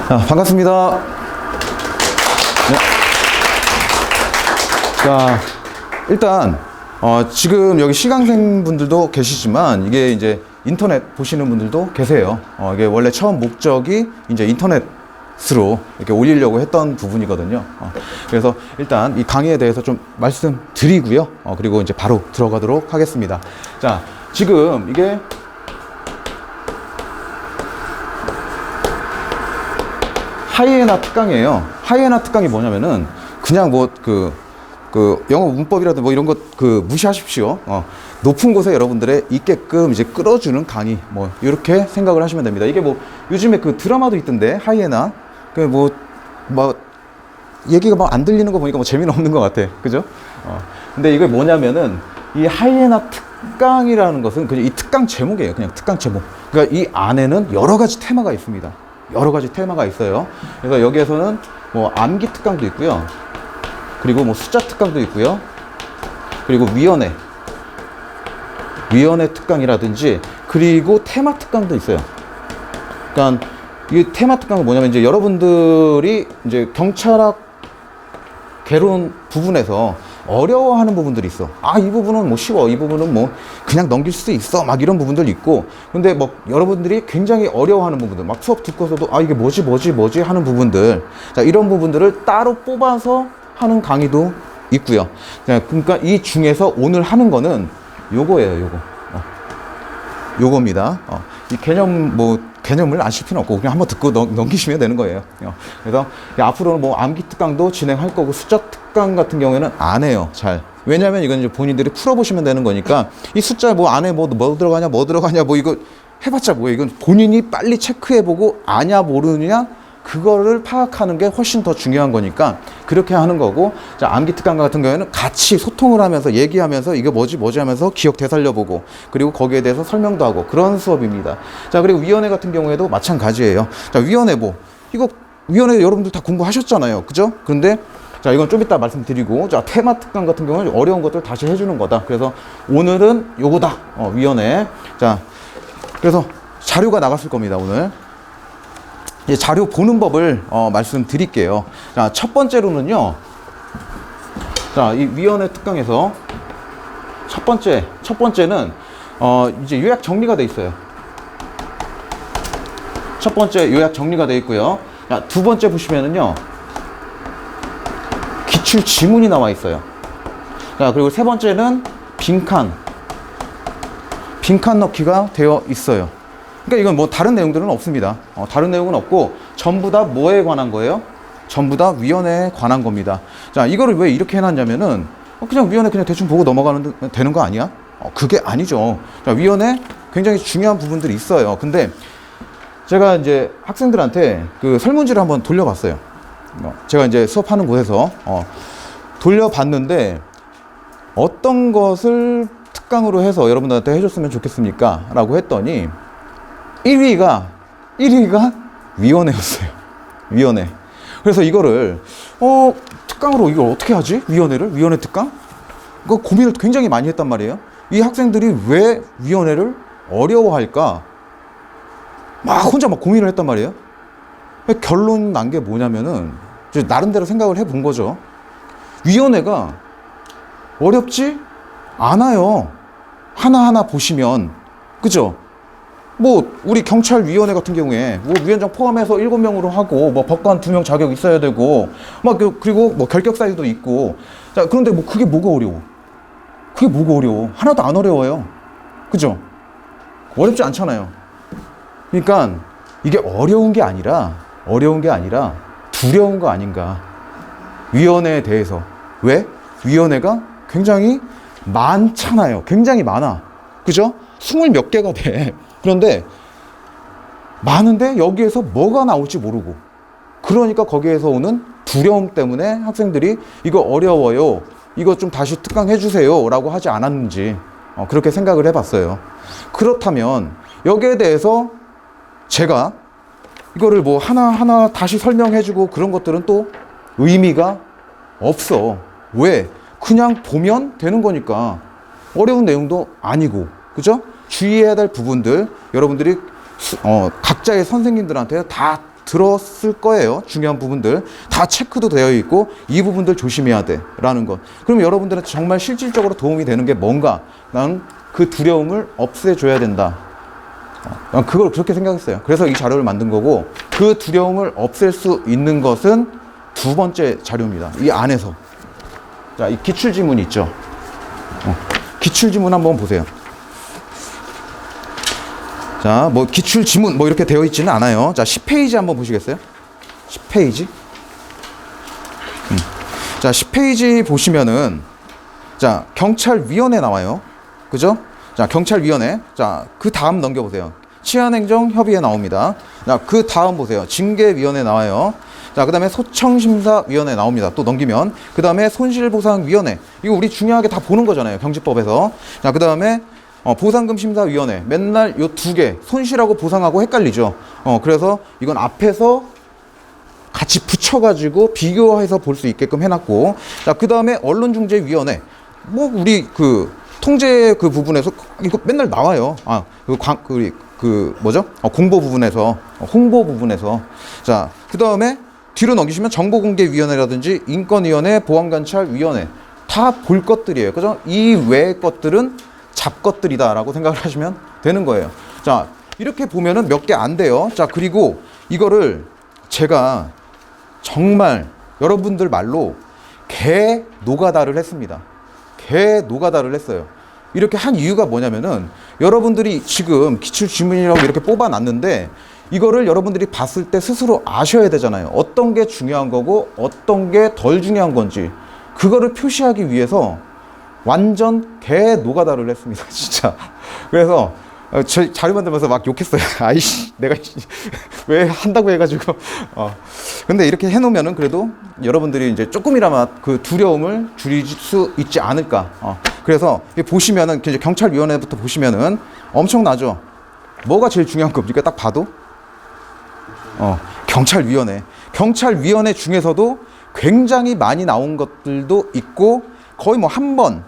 반갑습니다. 네. 자, 일단 지금 여기 시강생 분들도 계시지만 이게 이제 인터넷 보시는 분들도 계세요. 이게 원래 처음 목적이 이제 인터넷으로 이렇게 올리려고 했던 부분이거든요. 그래서 일단 이 강의에 대해서 좀 말씀드리고요. 그리고 이제 바로 들어가도록 하겠습니다. 자, 지금 이게 하이에나 특강이에요. 하이에나 특강이 뭐냐면은 그냥 뭐 영어 문법이라든 뭐 이런 것 무시하십시오. 높은 곳에 여러분들의 있게끔 이제 끌어주는 강의 뭐 이렇게 생각을 하시면 됩니다. 이게 뭐 요즘에 그 드라마도 있던데 하이에나 뭐 얘기가 막 안 들리는 거 보니까 뭐 재미는 없는 것 같아. 그죠? 근데 이게 뭐냐면은 이 하이에나 특강이라는 것은 그냥 이 특강 제목이에요. 그냥 특강 제목. 그러니까 이 안에는 여러 가지 테마가 있습니다. 여러 가지 테마가 있어요. 그래서 여기에서는 뭐 암기 특강도 있고요. 그리고 뭐 숫자 특강도 있고요. 그리고 위원회 특강이라든지 그리고 테마 특강도 있어요. 그러니까 이 테마 특강은 뭐냐면 이제 여러분들이 이제 경찰학 개론 부분에서 어려워하는 부분들이 있어. 이 부분은 뭐 쉬워. 이 부분은 뭐 그냥 넘길 수 있어. 막 이런 부분들 있고. 근데 뭐 여러분들이 굉장히 어려워하는 부분들, 막 수업 듣고서도 이게 뭐지 하는 부분들. 자, 이런 부분들을 따로 뽑아서 하는 강의도 있고요. 그러니까 이 중에서 오늘 하는 거는 요거예요. 요겁니다. 이 개념을 아실 필요는 없고 그냥 한번 듣고 넘기시면 되는 거예요. 그래서 앞으로는 뭐 암기 특강도 진행할 거고 숫자 특강 같은 경우에는 안 해요. 잘. 왜냐면 이건 이제 본인들이 풀어보시면 되는 거니까 이 숫자 뭐 안에 뭐 들어가냐 뭐 이거 해봤자 뭐예요. 이건 본인이 빨리 체크해보고 아냐 모르느냐 그거를 파악하는 게 훨씬 더 중요한 거니까 그렇게 하는 거고. 자, 암기 특강 같은 경우에는 같이 소통을 하면서 얘기하면서 이게 뭐지 하면서 기억 되살려보고 그리고 거기에 대해서 설명도 하고 그런 수업입니다. 자, 그리고 위원회 같은 경우에도 마찬가지예요. 자, 위원회 위원회 여러분들 다 공부하셨잖아요. 그죠? 그런데 자, 이건 좀 이따 말씀드리고, 자, 테마 특강 같은 경우는 어려운 것들 다시 해주는 거다. 그래서 오늘은 요거다. 위원회. 자, 그래서 자료가 나갔을 겁니다, 오늘. 이제 자료 보는 법을 말씀드릴게요. 자, 첫 번째로는요. 자, 이 위원회 특강에서 첫 번째는 이제 요약 정리가 돼 있어요. 첫 번째 요약 정리가 돼 있고요. 자, 두 번째 보시면은요. 기출 지문이 나와 있어요. 자, 그리고 세 번째는 빈칸 넣기가 되어 있어요. 그러니까 이건 뭐 다른 내용들은 없습니다. 다른 내용은 없고 전부 다 뭐에 관한 거예요? 전부 다 위원회에 관한 겁니다. 자, 이거를 왜 이렇게 해놨냐면은 그냥 위원회 그냥 대충 보고 넘어가는 되는 거 아니야? 그게 아니죠. 자, 위원회 굉장히 중요한 부분들이 있어요. 근데 제가 이제 학생들한테 그 설문지를 한번 돌려봤어요. 제가 이제 수업하는 곳에서 돌려봤는데 어떤 것을 특강으로 해서 여러분들한테 해줬으면 좋겠습니까? 라고 했더니 1위가 위원회였어요. 위원회. 그래서 이거를 특강으로 이걸 어떻게 하지? 위원회 특강? 그 고민을 굉장히 많이 했단 말이에요. 이 학생들이 왜 위원회를 어려워할까? 혼자 고민을 했단 말이에요. 결론 난 게 뭐냐면은 나름대로 생각을 해본 거죠. 위원회가 어렵지 않아요. 하나하나 보시면. 그죠? 뭐 우리 경찰위원회 같은 경우에 뭐 위원장 포함해서 7명으로 하고 뭐 법관 2명 자격 있어야 되고 그리고 뭐 결격 사유도 있고. 자, 그런데 뭐 그게 뭐가 어려워? 하나도 안 어려워요. 그죠? 어렵지 않잖아요. 그러니까 이게 어려운 게 아니라 두려운 거 아닌가. 위원회에 대해서. 왜? 위원회가 굉장히 많잖아요. 굉장히 많아. 그죠? 20몇 개가 돼. 그런데 많은데 여기에서 뭐가 나올지 모르고, 그러니까 거기에서 오는 두려움 때문에 학생들이 이거 어려워요, 이거 좀 다시 특강해 주세요 라고 하지 않았는지 그렇게 생각을 해봤어요. 그렇다면 여기에 대해서 제가 이거를 뭐 하나하나 다시 설명해주고 그런 것들은 또 의미가 없어. 왜? 그냥 보면 되는 거니까. 어려운 내용도 아니고, 그죠? 주의해야 될 부분들 여러분들이 각자의 선생님들한테 다 들었을 거예요. 중요한 부분들 다 체크도 되어 있고 이 부분들 조심해야 돼 라는 것. 그럼 여러분들은 정말 실질적으로 도움이 되는 게 뭔가? 난 그 두려움을 없애줘야 된다. 그걸 그렇게 생각했어요. 그래서 이 자료를 만든 거고, 그 두려움을 없앨 수 있는 것은 두 번째 자료입니다. 이 안에서. 자, 이 기출지문 있죠. 기출지문 한번 보세요. 자, 뭐 기출지문 뭐 이렇게 되어 있지는 않아요. 자, 10페이지 한번 보시겠어요? 10페이지. 자, 10페이지 보시면은, 자, 경찰위원회 나와요. 그죠? 자, 경찰위원회. 자, 그 다음 넘겨보세요. 치안행정협의회 나옵니다. 자, 그 다음 보세요. 징계위원회 나와요. 자, 그 다음에 소청심사위원회 나옵니다. 또 넘기면. 그 다음에 손실보상위원회. 이거 우리 중요하게 다 보는 거잖아요. 경제법에서. 자, 그 다음에 보상금심사위원회. 맨날 요 두 개. 손실하고 보상하고 헷갈리죠. 그래서 이건 앞에서 같이 붙여가지고 비교해서 볼 수 있게끔 해놨고. 자, 그 다음에 언론중재위원회. 뭐, 우리 통제 그 부분에서 이거 맨날 나와요. 뭐죠? 공보 부분에서, 홍보 부분에서. 자, 그 다음에 뒤로 넘기시면 정보공개위원회라든지 인권위원회, 보안관찰위원회 다 볼 것들이에요. 그죠? 이 외의 것들은 잡것들이다라고 생각을 하시면 되는 거예요. 자, 이렇게 보면은 몇 개 안 돼요. 자, 그리고 이거를 제가 정말 여러분들 말로 개 노가다를 했습니다. 개 노가다를 했어요. 이렇게 한 이유가 뭐냐면은 여러분들이 지금 기출지문이라고 이렇게 뽑아놨는데 이거를 여러분들이 봤을 때 스스로 아셔야 되잖아요. 어떤 게 중요한 거고 어떤 게 덜 중요한 건지 그거를 표시하기 위해서 완전 개 노가다를 했습니다. 진짜. 그래서 저 자료 만들면서 막 욕했어요. 아이씨, 내가 왜 한다고 해가지고. 근데 이렇게 해놓으면은 그래도 여러분들이 이제 조금이나마 그 두려움을 줄일 수 있지 않을까. 그래서 보시면은 이제 경찰위원회부터 보시면은 엄청나죠. 뭐가 제일 중요한 겁니까? 딱 봐도. 경찰위원회. 경찰위원회 중에서도 굉장히 많이 나온 것들도 있고 거의 뭐 한 번,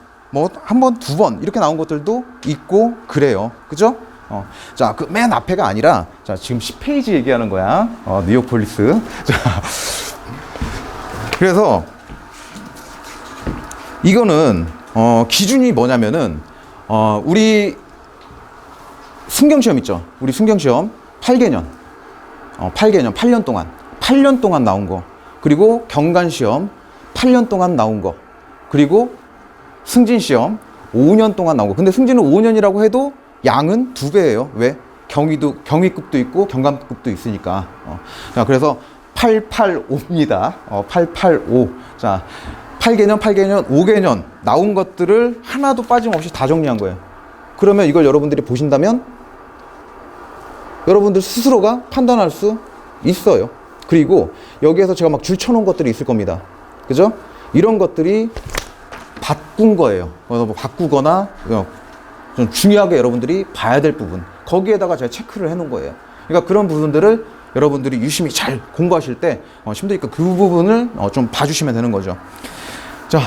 두 번 이렇게 나온 것들도 있고 그래요. 그죠? 자, 그 맨 앞에가 아니라 자, 지금 10페이지 얘기하는 거야. 뉴욕 폴리스. 자, 그래서 이거는 기준이 뭐냐면은 우리 순경시험 있죠. 우리 순경시험 8개년. 8년 동안. 8년 동안 나온 거. 그리고 경관시험 8년 동안 나온 거. 그리고 승진시험 5년 동안 나온 거. 근데 승진은 5년이라고 해도 양은 2배예요. 왜? 경위급도 있고 경감급도 있으니까. 자, 그래서 885입니다. 885. 자, 8개년, 5개년 나온 것들을 하나도 빠짐없이 다 정리한 거예요. 그러면 이걸 여러분들이 보신다면 여러분들 스스로가 판단할 수 있어요. 그리고 여기에서 제가 막 줄쳐놓은 것들이 있을 겁니다. 그죠? 이런 것들이 바꾼 거예요. 뭐 바꾸거나 좀 중요하게 여러분들이 봐야 될 부분. 거기에다가 제가 체크를 해놓은 거예요. 그러니까 그런 부분들을 여러분들이 유심히 잘 공부하실 때 힘드니까 그 부분을 좀 봐주시면 되는 거죠. 자,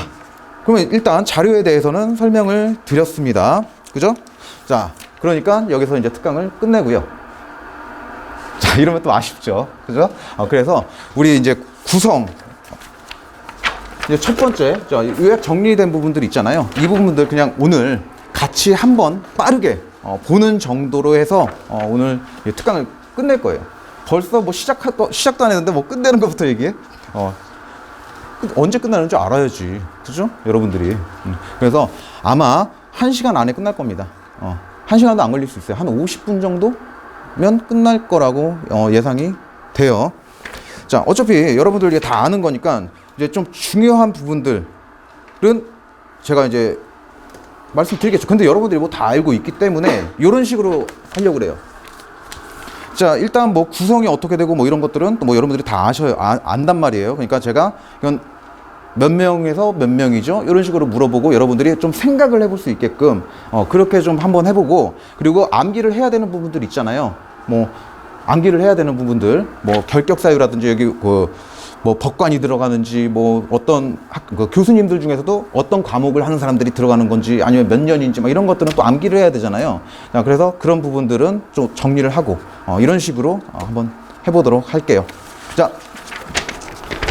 그러면 일단 자료에 대해서는 설명을 드렸습니다. 그죠? 자, 그러니까 여기서 이제 특강을 끝내고요. 자, 이러면 또 아쉽죠. 그죠? 그래서 우리 이제 구성. 이제 첫 번째, 요약 정리된 부분들 있잖아요. 이 부분들 그냥 오늘 같이 한번 빠르게 보는 정도로 해서 오늘 특강을 끝낼 거예요. 벌써 뭐 시작도 안 했는데 뭐 끝내는 것부터 얘기해? 언제 끝나는 줄 알아야지. 그죠? 여러분들이. 그래서 아마 1시간 안에 끝날 겁니다. 1시간도 안 걸릴 수 있어요. 한 50분 정도면 끝날 거라고 예상이 돼요. 자, 어차피 여러분들이 다 아는 거니까 이제 좀 중요한 부분들은 제가 이제 말씀드리겠죠. 근데 여러분들이 뭐 다 알고 있기 때문에 이런 식으로 하려고 그래요. 자, 일단 뭐 구성이 어떻게 되고 뭐 이런 것들은 또 뭐 여러분들이 다 아셔요. 안단 말이에요. 그러니까 제가 이건 몇 명에서 몇 명이죠? 이런 식으로 물어보고 여러분들이 좀 생각을 해볼 수 있게끔 그렇게 좀 한번 해보고, 그리고 암기를 해야 되는 부분들 있잖아요. 뭐 암기를 해야 되는 부분들, 뭐 결격사유라든지 여기 뭐 법관이 들어가는지, 뭐 어떤 교수님들 중에서도 어떤 과목을 하는 사람들이 들어가는 건지, 아니면 몇 년인지 막 이런 것들은 또 암기를 해야 되잖아요. 자, 그래서 그런 부분들은 좀 정리를 하고 이런 식으로 한번 해보도록 할게요. 자,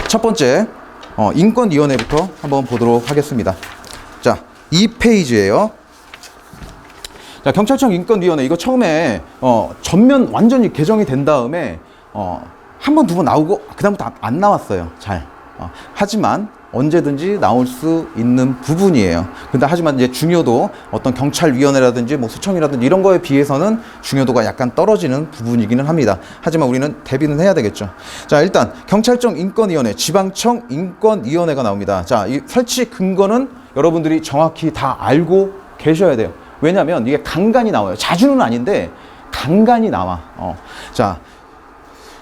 첫 번째 인권위원회부터 한번 보도록 하겠습니다. 자, 2페이지예요. 자, 경찰청 인권위원회 이거 처음에 전면 완전히 개정이 된 다음에 한 번, 두 번 나오고 그다음부터 안 나왔어요. 잘. 하지만 언제든지 나올 수 있는 부분이에요. 근데 하지만 이제 중요도 어떤 경찰위원회라든지 뭐 수청이라든지 이런 거에 비해서는 중요도가 약간 떨어지는 부분이기는 합니다. 하지만 우리는 대비는 해야 되겠죠. 자, 일단 경찰청 인권위원회, 지방청 인권위원회가 나옵니다. 자, 이 설치 근거는 여러분들이 정확히 다 알고 계셔야 돼요. 왜냐하면 이게 간간히 나와요. 자주는 아닌데 간간히 나와. 자,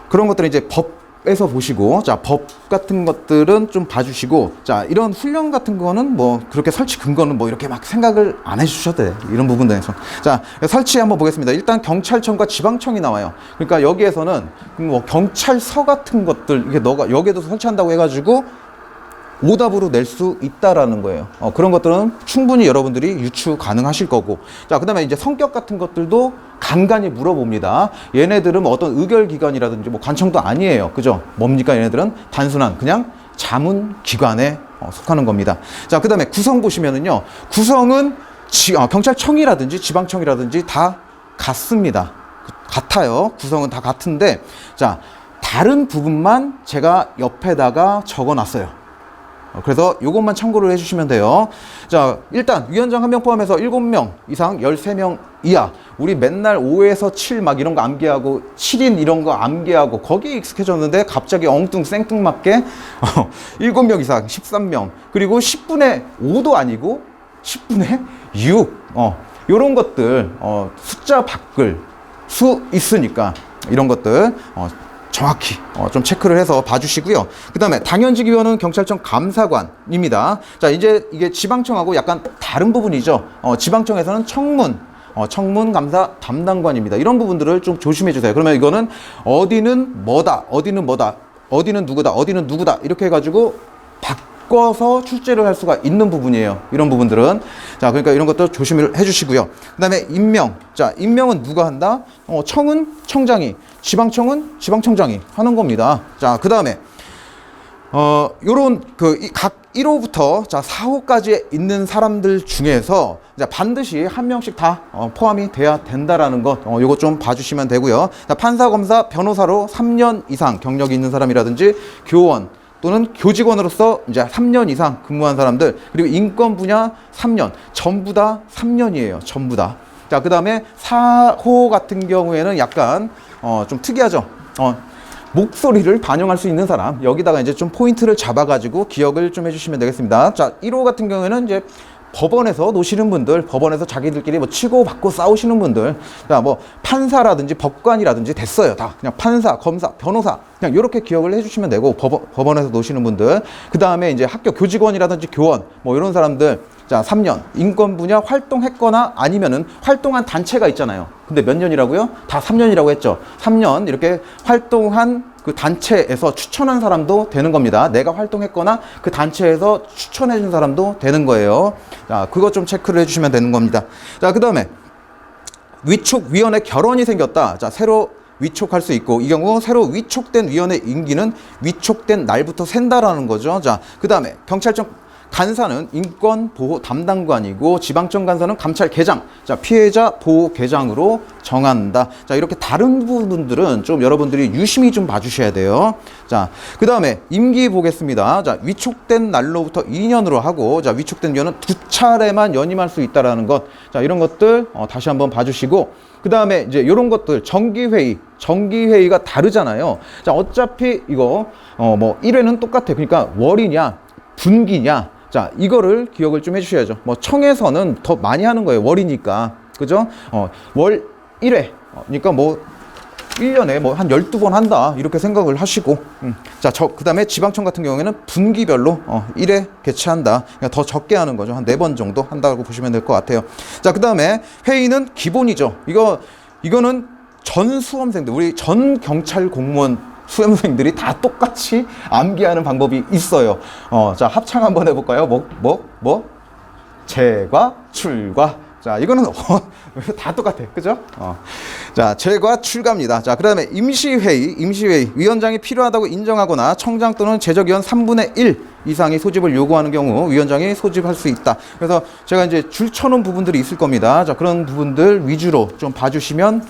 그런 것들은 이제 법에서 보시고, 자, 법 같은 것들은 좀 봐주시고, 자, 이런 훈련 같은 거는 뭐 그렇게 설치 근거는 뭐 이렇게 막 생각을 안 해주셔도 돼요. 이런 부분들에서. 자, 설치 한번 보겠습니다. 일단 경찰청과 지방청이 나와요. 그러니까 여기에서는 뭐 경찰서 같은 것들, 이게 너가 여기에도 설치한다고 해가지고 오답으로 낼 수 있다라는 거예요. 그런 것들은 충분히 여러분들이 유추 가능하실 거고. 자, 그 다음에 이제 성격 같은 것들도 간간히 물어봅니다. 얘네들은 뭐 어떤 의결기관이라든지 뭐 관청도 아니에요. 그죠? 뭡니까? 얘네들은 단순한 그냥 자문기관에 속하는 겁니다. 자, 그 다음에 구성 보시면은요. 구성은 경찰청이라든지 지방청이라든지 다 같습니다. 같아요. 구성은 다 같은데, 자, 다른 부분만 제가 옆에다가 적어 놨어요. 그래서 이것만 참고를 해주시면 돼요. 자, 일단 위원장 1명 포함해서 7명 이상 13명 이하. 우리 맨날 5에서 7 막 이런 거 암기하고 7인 이런 거 암기하고 거기에 익숙해졌는데 갑자기 엉뚱 생뚱맞게 7명 이상 13명, 그리고 10분의 5도 아니고 10분의 6 요런 것들 숫자 바꿀 수 있으니까 이런 것들 정확히 좀 체크를 해서 봐주시고요. 그 다음에 당연직위원은 경찰청 감사관입니다. 자, 이제 이게 지방청하고 약간 다른 부분이죠. 지방청에서는 청문 감사 담당관입니다. 이런 부분들을 좀 조심해 주세요. 그러면 이거는 어디는 뭐다, 어디는 뭐다, 어디는 누구다, 어디는 누구다 이렇게 해가지고 바꿔서 출제를 할 수가 있는 부분이에요. 이런 부분들은. 자, 그러니까 이런 것도 조심을 해주시고요. 그 다음에 임명. 자, 임명은 누가 한다? 청은 청장이, 지방청은 지방청장이 하는 겁니다. 자, 그 다음에 요런 각 1호부터 자 4호까지 있는 사람들 중에서 자, 반드시 한 명씩 다 포함이 돼야 된다라는 것, 요거 좀 봐주시면 되고요. 자, 판사, 검사, 변호사로 3년 이상 경력이 있는 사람이라든지 교원 또는 교직원으로서 이제 3년 이상 근무한 사람들, 그리고 인권 분야 3년, 전부 다 3년이에요. 전부 다. 자, 그 다음에 4호 같은 경우에는 약간 좀 특이하죠. 목소리를 반영할 수 있는 사람, 여기다가 이제 좀 포인트를 잡아가지고 기억을 좀 해주시면 되겠습니다. 자, 1호 같은 경우에는 이제 법원에서 노시는 분들, 법원에서 자기들끼리 뭐 치고받고 싸우시는 분들, 자, 뭐 판사라든지 법관이라든지 됐어요. 다 그냥 판사, 검사, 변호사 그냥 이렇게 기억을 해주시면 되고, 법원에서 노시는 분들, 그 다음에 이제 학교 교직원이라든지 교원 뭐 이런 사람들, 자, 3년 인권 분야 활동했거나 아니면은 활동한 단체가 있잖아요. 근데 몇 년이라고요? 다 3년이라고 했죠. 3년 이렇게 활동한 그 단체에서 추천한 사람도 되는 겁니다. 내가 활동했거나 그 단체에서 추천해 준 사람도 되는 거예요. 자, 그거 좀 체크를 해주시면 되는 겁니다. 자, 그 다음에 위촉위원회 결혼이 생겼다. 자, 새로 위촉할 수 있고, 이 경우 새로 위촉된 위원회 임기는 위촉된 날부터 센다라는 거죠. 자, 그 다음에 경찰청 간사는 인권보호 담당관이고, 지방청 간사는 감찰계장, 자, 피해자 보호계장으로 정한다. 자, 이렇게 다른 부분들은 좀 여러분들이 유심히 좀 봐주셔야 돼요. 자, 그 다음에 임기 보겠습니다. 자, 위촉된 날로부터 2년으로 하고, 자, 위촉된 위원은 2차례만 연임할 수 있다라는 것. 자, 이런 것들 다시 한번 봐주시고, 그 다음에 이제 이런 것들, 정기회의가 다르잖아요. 자, 어차피 이거 뭐 1회는 똑같아. 그러니까 월이냐 분기냐, 자, 이거를 기억을 좀 해주셔야죠. 뭐 청에서는 더 많이 하는 거예요. 월이니까. 그죠? 월 1회. 그러니까 뭐 1년에 뭐 한 12번 한다. 이렇게 생각을 하시고. 자, 그 다음에 지방청 같은 경우에는 분기별로 1회 개최한다. 그러니까 더 적게 하는 거죠. 한 4번 정도 한다고 보시면 될 것 같아요. 자, 그 다음에 회의는 기본이죠. 이거는 전 수험생들, 우리 전 경찰 공무원 수험생들이 다 똑같이 암기하는 방법이 있어요. 자, 합창 한번 해볼까요? 제과, 출과, 자, 이거는 다 똑같아. 그죠? 자, 제과 출가입니다. 자, 그 다음에 임시회의. 위원장이 필요하다고 인정하거나 청장 또는 제적위원 3분의 1 이상이 소집을 요구하는 경우 위원장이 소집할 수 있다. 그래서 제가 이제 줄 쳐놓은 부분들이 있을 겁니다. 자, 그런 부분들 위주로 좀 봐주시면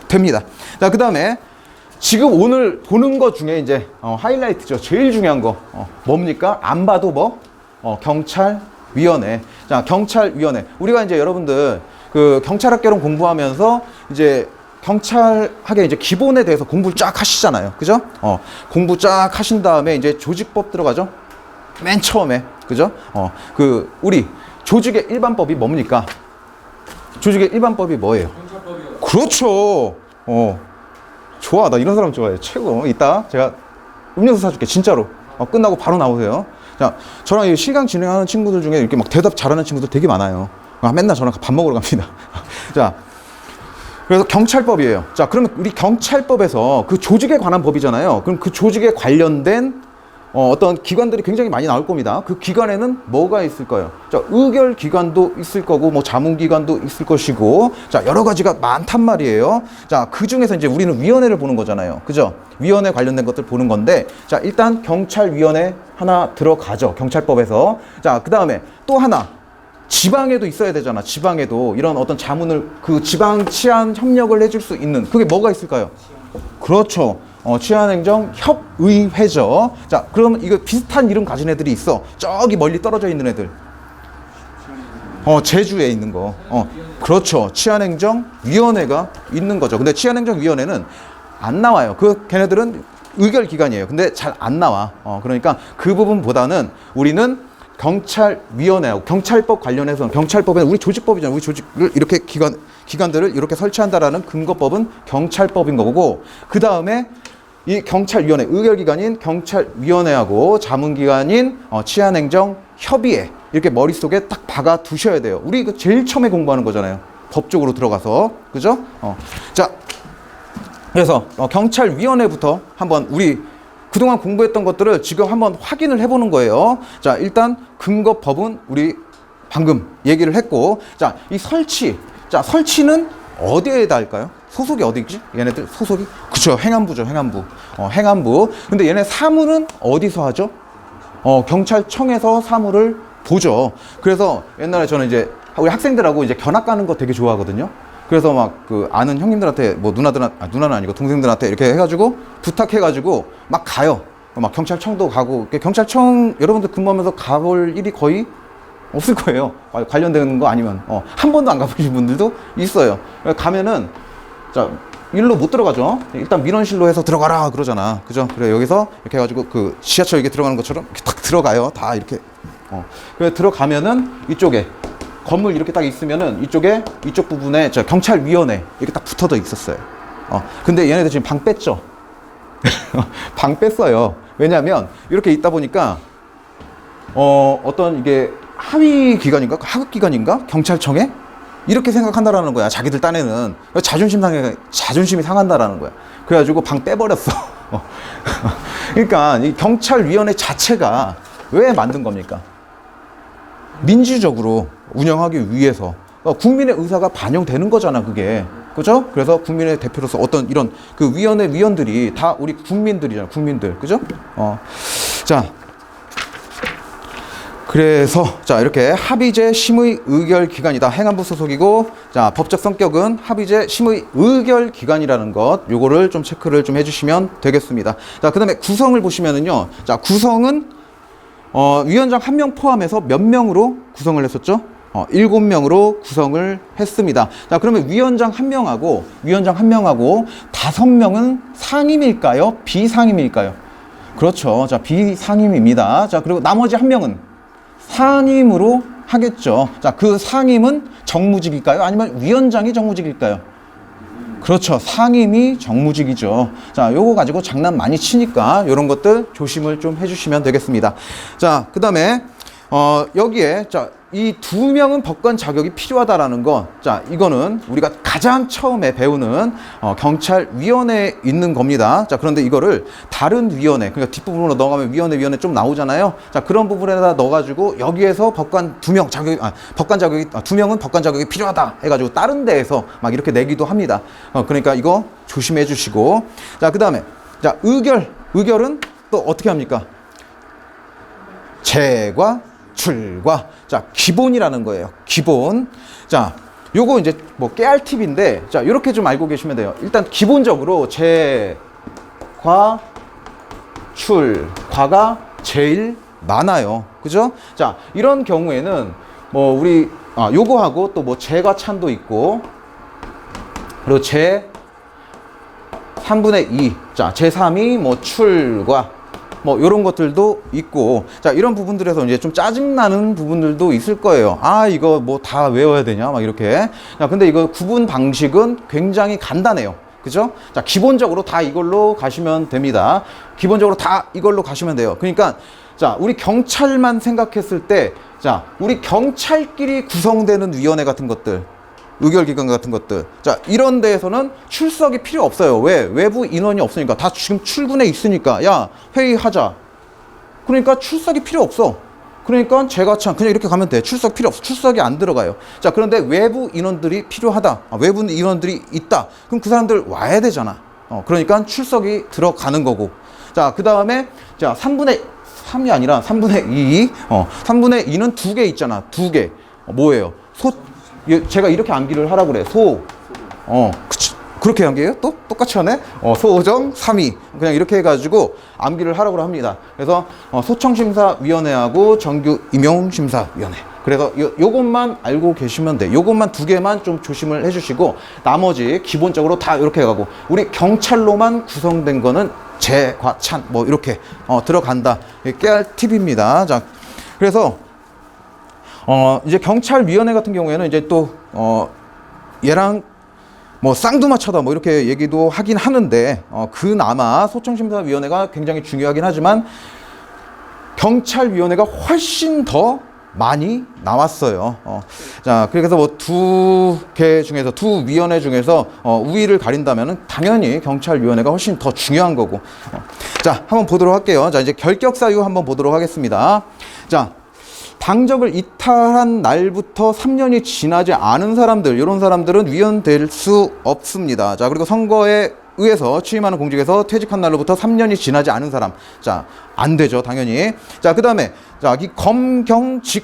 됩니다. 자, 그 다음에 지금 오늘 보는 것 중에 이제 하이라이트죠. 제일 중요한 거 뭡니까? 안 봐도 뭐? 경찰위원회. 자, 경찰위원회. 우리가 이제 여러분들 그 경찰학개론 공부하면서 이제 경찰학의 이제 기본에 대해서 공부를 쫙 하시잖아요. 그죠? 공부 쫙 하신 다음에 이제 조직법 들어가죠. 맨 처음에. 그죠? 그 우리 조직의 일반법이 뭡니까? 조직의 일반법이 뭐예요? 경찰법이요. 그렇죠. 좋아. 나 이런 사람 좋아해. 최고. 이따 제가 음료수 사줄게. 진짜로. 끝나고 바로 나오세요. 자, 저랑 이 실강 진행하는 친구들 중에 이렇게 막 대답 잘하는 친구들 되게 많아요. 맨날 저랑 밥 먹으러 갑니다. 자, 그래서 경찰법이에요. 자, 그러면 우리 경찰법에서 그 조직에 관한 법이잖아요. 그럼 그 조직에 관련된 어떤 기관들이 굉장히 많이 나올 겁니다. 그 기관에는 뭐가 있을까요? 자, 의결기관도 있을 거고, 뭐 자문기관도 있을 것이고, 자, 여러 가지가 많단 말이에요. 자, 그 중에서 이제 우리는 위원회를 보는 거잖아요. 그죠? 위원회 관련된 것들 보는 건데, 자, 일단 경찰위원회 하나 들어가죠. 경찰법에서. 자, 그 다음에 또 하나. 지방에도 있어야 되잖아. 지방에도 이런 어떤 자문을 그 지방 치안 협력을 해줄 수 있는 그게 뭐가 있을까요? 그렇죠. 치안행정협의회죠. 자, 그러면 이거 비슷한 이름 가진 애들이 있어. 저기 멀리 떨어져 있는 애들. 제주에 있는 거. 그렇죠. 치안행정위원회가 있는 거죠. 근데 치안행정위원회는 안 나와요. 걔네들은 의결기관이에요. 근데 잘 안 나와. 그러니까 그 부분보다는 우리는 경찰위원회하고 경찰법 관련해서는 경찰법에는 우리 조직법이잖아요. 우리 조직을 이렇게 기관들을 이렇게 설치한다라는 근거법은 경찰법인 거고, 그 다음에 이 경찰위원회, 의결기관인 경찰위원회하고 자문기관인 치안행정협의회 이렇게 머릿속에 딱 박아 두셔야 돼요. 우리 이거 제일 처음에 공부하는 거잖아요. 법적으로 들어가서. 그죠? 자, 그래서 경찰위원회부터 한번 우리 그동안 공부했던 것들을 지금 한번 확인을 해보는 거예요. 자, 일단 근거법은 우리 방금 얘기를 했고, 자, 이 설치. 자, 설치는 어디에다 할까요? 소속이 어디지? 얘네들 소속이? 그쵸, 행안부죠, 행안부. 행안부. 근데 얘네 사무는 어디서 하죠? 경찰청에서 사무를 보죠. 그래서 옛날에 저는 이제 우리 학생들하고 이제 견학 가는 거 되게 좋아하거든요. 그래서 막 그 아는 형님들한테 뭐 누나는 아니고 동생들한테 이렇게 해가지고 부탁해가지고 막 가요. 막 경찰청도 가고, 경찰청 여러분들 근무하면서 가볼 일이 거의 없을 거예요. 관련된 거 아니면 한 번도 안 가보신 분들도 있어요. 가면은 자, 일로 못 들어가죠. 일단 민원실로 해서 들어가라 그러잖아. 그죠? 그래, 여기서 이렇게 해가지고 그 지하철 이렇게 들어가는 것처럼 이렇게 딱 들어가요. 다 이렇게. 그래, 들어가면은 이쪽에 건물 이렇게 딱 있으면은 이쪽 부분에 저 경찰위원회 이렇게 딱 붙어져 있었어요. 근데 얘네들 지금 방 뺐죠. 방 뺐어요. 왜냐면 이렇게 있다 보니까 어떤 이게 하위 기관인가 하급 기관인가 경찰청에 이렇게 생각한다라는 거야. 자기들 딴에는 자존심이 상한다라는 거야. 그래가지고 방 빼버렸어. 그러니까 이 경찰위원회 자체가 왜 만든 겁니까? 민주적으로 운영하기 위해서 국민의 의사가 반영되는 거잖아, 그게. 그죠? 그래서 국민의 대표로서 어떤 이런 그 위원회 위원들이 다 우리 국민들이잖아, 국민들. 그죠? 자. 그래서 자, 이렇게 합의제 심의 의결 기관이다. 행안부 소속이고, 자, 법적 성격은 합의제 심의 의결 기관이라는 것, 요거를 좀 체크를 좀 해주시면 되겠습니다. 자, 그다음에 구성을 보시면은요. 자, 구성은 위원장 1명 포함해서 몇 명으로 구성을 했었죠? 7명으로 구성을 했습니다. 자, 그러면 위원장 1명하고 5명은 상임일까요? 비상임일까요? 그렇죠. 자, 비상임입니다. 자, 그리고 나머지 1명은 상임으로 하겠죠. 자, 그 상임은 정무직일까요? 아니면 위원장이 정무직일까요? 그렇죠. 상임이 정무직이죠. 자, 요거 가지고 장난 많이 치니까 요런 것들 조심을 좀 해주시면 되겠습니다. 자, 그 다음에 여기에 자, 이 두 명은 법관 자격이 필요하다라는 거, 자, 이거는 우리가 가장 처음에 배우는 경찰위원회에 있는 겁니다. 자, 그런데 이거를 다른 위원회, 그러니까 뒷부분으로 넣어가면 위원회 좀 나오잖아요. 자, 그런 부분에다 넣어가지고 여기에서 법관 두 명은 법관 자격이 필요하다 해가지고 다른 데에서 막 이렇게 내기도 합니다. 그러니까 이거 조심해 주시고, 자, 그 다음에 자, 의결은 또 어떻게 합니까? 재과 출과, 자, 기본이라는 거예요. 기본. 자, 요거 이제 뭐 깨알 팁인데, 자, 요렇게 좀 알고 계시면 돼요. 일단 기본적으로 재과 출과가 제일 많아요. 그죠? 자, 이런 경우에는 뭐 우리 요거하고 또 뭐 재과 찬도 있고, 그리고 재 3분의 2, 자, 제3이 뭐 출과, 뭐 이런 것들도 있고, 자, 이런 부분들에서 이제 좀 짜증나는 부분들도 있을 거예요. 아, 이거 뭐 다 외워야 되냐 막 이렇게. 자, 근데 이거 구분 방식은 굉장히 간단해요. 그죠? 자, 기본적으로 다 이걸로 가시면 됩니다. 기본적으로 다 이걸로 가시면 돼요. 그러니까 자, 우리 경찰만 생각했을 때, 자, 우리 경찰끼리 구성되는 위원회 같은 것들, 의결기관 같은 것들, 자, 이런 데에서는 출석이 필요 없어요. 왜? 외부 인원이 없으니까. 다 지금 출근해 있으니까. 야, 회의하자. 그러니까 출석이 필요 없어. 그러니까 제가참 그냥 이렇게 가면 돼. 출석 필요 없어. 출석이 안 들어가요. 자, 그런데 외부 인원들이 필요하다. 외부 인원들이 있다. 그럼 그 사람들 와야 되잖아. 그러니까 출석이 들어가는 거고. 자, 그 다음에 자, 3분의 3이 아니라 3분의 2. 3분의 2는 두 개 있잖아. 두 개. 뭐예요? 제가 이렇게 암기를 하라고 그래. 그렇게 암기해요? 또? 똑같이 하네? 소정 3위. 그냥 이렇게 해가지고 암기를 하라고 합니다. 그래서 소청심사위원회하고 정규 임용심사위원회. 그래서 요것만 알고 계시면 돼. 요것만 두 개만 좀 조심을 해주시고, 나머지 기본적으로 다 이렇게 해가고, 우리 경찰로만 구성된 거는 재과찬 뭐 이렇게 들어간다. 깨알 팁입니다. 자, 그래서 이제 경찰위원회 같은 경우에는 이제 또 얘랑 뭐 쌍두마차다 뭐 이렇게 얘기도 하긴 하는데, 그나마 소청심사위원회가 굉장히 중요하긴 하지만 경찰위원회가 훨씬 더 많이 나왔어요. 자, 그래서 뭐 두 위원회 중에서 우위를 가린다면은 당연히 경찰위원회가 훨씬 더 중요한 거고. 자, 한번 보도록 할게요. 자, 이제 결격 사유 한번 보도록 하겠습니다. 자, 당적을 이탈한 날부터 3년이 지나지 않은 사람들, 이런 사람들은 위원될 수 없습니다. 자, 그리고 선거에 의해서 취임하는 공직에서 퇴직한 날로부터 3년이 지나지 않은 사람, 자, 안 되죠, 당연히. 자, 그 다음에 자, 이 검경직군이에요.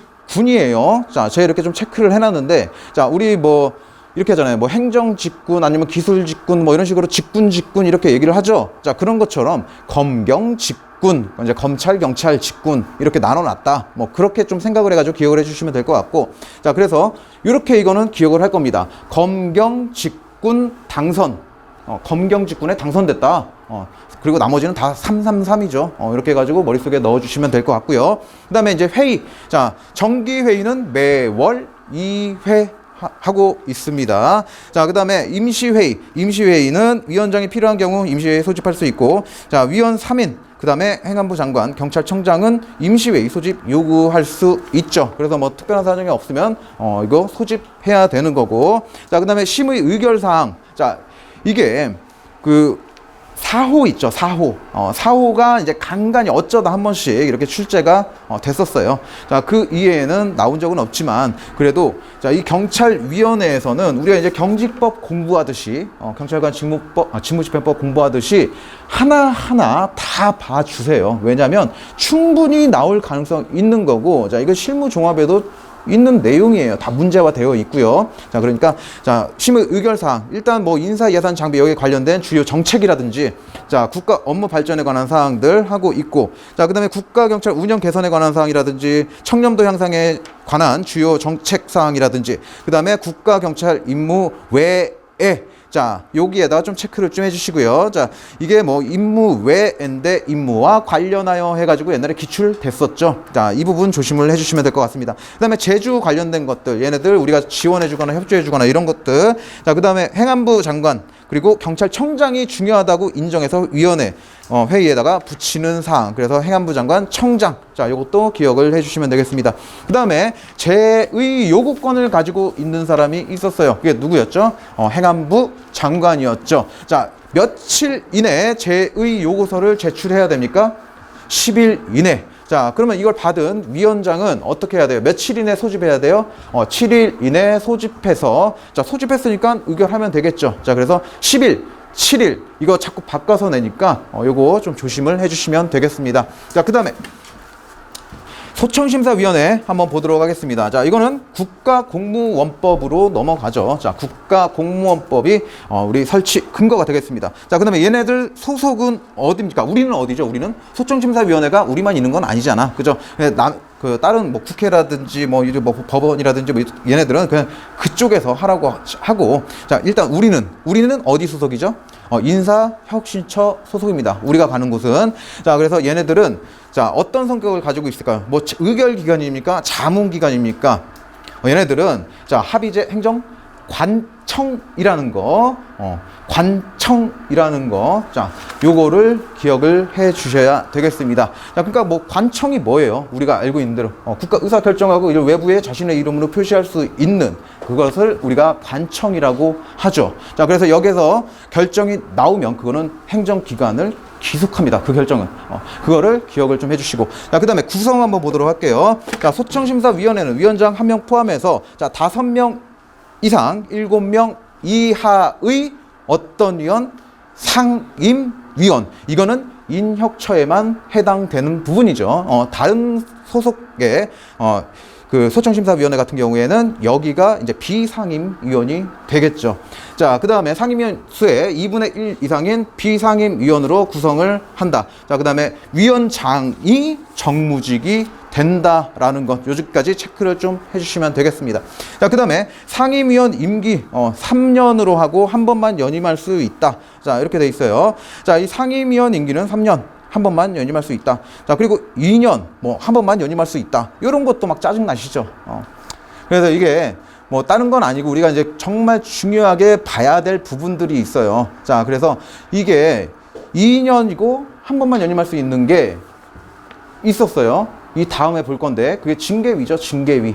자, 제가 이렇게 좀 체크를 해놨는데, 자, 우리 뭐 이렇게 하잖아요. 뭐 행정직군 아니면 기술직군 뭐 이런 식으로 직군 이렇게 얘기를 하죠. 자, 그런 것처럼 검경직군, 이제 검찰, 경찰, 직군 이렇게 나눠놨다. 뭐 그렇게 좀 생각을 해가지고 기억을 해주시면 될 것 같고, 자, 그래서 이렇게 이거는 기억을 할 겁니다. 검경직군 당선, 검경직군에 당선됐다. 그리고 나머지는 다 333이죠. 이렇게 해가지고 머릿속에 넣어주시면 될 것 같고요. 그 다음에 이제 회의. 자, 정기회의는 매월 2회 하고 있습니다. 자, 그 다음에 임시회의. 임시회의는 위원장이 필요한 경우 임시회의 소집할 수 있고, 자, 위원 3인, 그 다음에 행안부 장관, 경찰청장은 임시회의 소집 요구할 수 있죠. 그래서 뭐 특별한 사정이 없으면 이거 소집해야 되는 거고. 자, 그 다음에 심의 의결사항. 자, 이게 그 사호 있죠, 사호. 사호가 이제 간간히 어쩌다 한 번씩 이렇게 출제가 됐었어요. 자, 그 이외에는 나온 적은 없지만, 그래도 자, 이 경찰위원회에서는 우리가 이제 경직법 공부하듯이, 경찰관 직무집행법 공부하듯이 하나하나 다 봐주세요. 왜냐하면 충분히 나올 가능성 있는 거고, 자, 이거 실무 종합에도 있는 내용이에요. 다 문제화 되어 있고요. 자, 그러니까 자, 심의 의결사항, 일단 뭐 인사 예산 장비 여기에 관련된 주요 정책이라든지, 자, 국가 업무 발전에 관한 사항들 하고 있고, 자, 그다음에 국가 경찰 운영 개선에 관한 사항이라든지, 청렴도 향상에 관한 주요 정책 사항이라든지, 그다음에 국가 경찰 임무 외에, 자, 여기에다 좀 체크를 좀 해주시고요. 자, 이게 뭐 임무 외인데 임무와 관련하여 해가지고 옛날에 기출됐었죠. 자, 이 부분 조심을 해주시면 될 것 같습니다. 그 다음에 제주 관련된 것들, 얘네들 우리가 지원해주거나 협조해주거나 이런 것들. 자, 그 다음에 행안부 장관, 그리고 경찰청장이 중요하다고 인정해서 위원회. 회의에다가 붙이는 사항. 그래서 행안부 장관 청장. 자, 요것도 기억을 해주시면 되겠습니다. 그 다음에 제의 요구권을 가지고 있는 사람이 있었어요. 그게 누구였죠? 행안부 장관이었죠. 자, 며칠 이내에 제의 요구서를 제출해야 됩니까? 10일 이내. 자, 그러면 이걸 받은 위원장은 어떻게 해야 돼요? 며칠 이내 소집해야 돼요? 7일 이내 소집해서, 자, 소집했으니까 의결하면 되겠죠. 자, 그래서 10일, 7일, 이거 자꾸 바꿔서 내니까, 요거 좀 조심을 해주시면 되겠습니다. 자, 그 다음에 소청심사위원회 한번 보도록 하겠습니다. 자, 이거는 국가공무원법으로 넘어가죠. 자, 국가공무원법이 우리 설치 근거가 되겠습니다. 자, 그 다음에 얘네들 소속은 어디입니까? 우리는 어디죠? 우리는 소청심사위원회가 우리만 있는 건 아니잖아. 그죠? 다른 뭐 국회라든지 뭐 법원이라든지 뭐 얘네들은 그냥 그쪽에서 하라고 하고, 자, 일단 우리는 어디 소속이죠? 인사혁신처 소속입니다. 우리가 가는 곳은. 자, 그래서 얘네들은 자, 어떤 성격을 가지고 있을까요? 뭐 의결기관입니까? 자문기관입니까? 얘네들은 자, 합의제 행정 관청이라는 거, 관청이라는 거, 자, 요거를 기억을 해 주셔야 되겠습니다. 자, 그러니까 뭐 관청이 뭐예요? 우리가 알고 있는 대로 국가 의사 결정하고 이를 외부에 자신의 이름으로 표시할 수 있는 그것을 우리가 관청이라고 하죠. 자, 그래서 여기서 결정이 나오면 그거는 행정기관을 기속합니다. 그 결정은. 그거를 기억을 좀 해주시고. 자, 그 다음에 구성 한번 보도록 할게요. 자, 소청심사위원회는 위원장 1명 포함해서 자, 5명 이상 7명 이하의 어떤 위원? 상임위원. 이거는 인혁처에만 해당되는 부분이죠. 다른 소속의 그 소청심사위원회 같은 경우에는 여기가 이제 비상임위원이 되겠죠. 자, 그 다음에 상임위원 수의 2분의 1 이상인 비상임위원으로 구성을 한다. 자, 그 다음에 위원장이 정무직이 된다라는 것, 요지까지 체크를 좀 해주시면 되겠습니다. 자, 그 다음에 상임위원 임기 3년으로 하고 한 번만 연임할 수 있다. 자, 이렇게 돼 있어요. 자, 이 상임위원 임기는 3년. 한 번만 연임할 수 있다. 자, 그리고 2년 뭐 한 번만 연임할 수 있다. 이런 것도 막 짜증 나시죠. 그래서 이게 뭐 다른 건 아니고 우리가 이제 정말 중요하게 봐야 될 부분들이 있어요. 자, 그래서 이게 2년이고 한 번만 연임할 수 있는 게 있었어요. 이 다음에 볼 건데 그게 징계위죠. 징계위.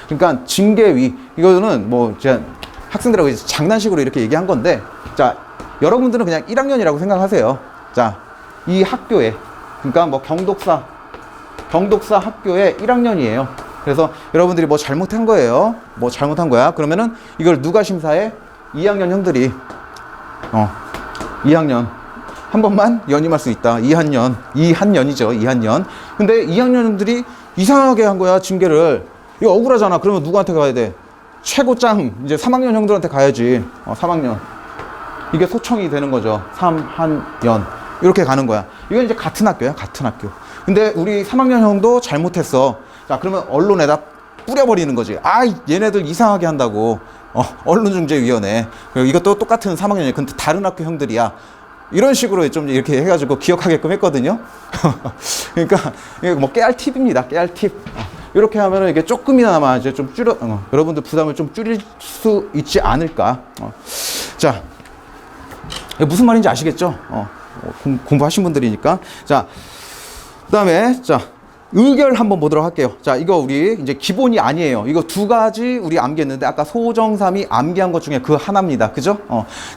그러니까 징계위 이거는 뭐 제가 학생들하고 이제 장난식으로 이렇게 얘기한 건데, 자, 여러분들은 그냥 1학년이라고 생각하세요. 자, 이 학교에, 그러니까 뭐 경독사 학교에 1학년이에요. 그래서 여러분들이 뭐 잘못한 거예요. 뭐 잘못한 거야. 그러면은 이걸 누가 심사해? 2학년 형들이 2학년 한 번만 연임할 수 있다. 2학년이죠. 2학년. 근데 2학년들이 이상하게 한 거야, 징계를. 이거 억울하잖아. 그러면 누구한테 가야 돼? 최고짱 이제 3학년 형들한테 가야지. 3학년. 이게 소청이 되는 거죠. 3학년. 이렇게 가는 거야. 이건 이제 같은 학교야, 같은 학교. 근데 우리 3학년 형도 잘못했어. 자, 그러면 언론에다 뿌려버리는 거지. 아, 얘네들 이상하게 한다고. 언론중재위원회. 그리고 이것도 똑같은 3학년이야. 근데 다른 학교 형들이야. 이런 식으로 좀 이렇게 해가지고 기억하게끔 했거든요. 그러니까, 이게 뭐 깨알 팁입니다. 깨알 팁. 이렇게 하면은 이게 조금이나마 이제 좀 여러분들 부담을 좀 줄일 수 있지 않을까. 자, 무슨 말인지 아시겠죠? 공부하신 분들이니까. 자, 그 다음에, 자, 의결 한번 보도록 할게요. 자, 이거 우리 이제 기본이 아니에요. 이거 2가지 우리 암기했는데, 아까 소정삼이 암기한 것 중에 그 하나입니다. 그죠?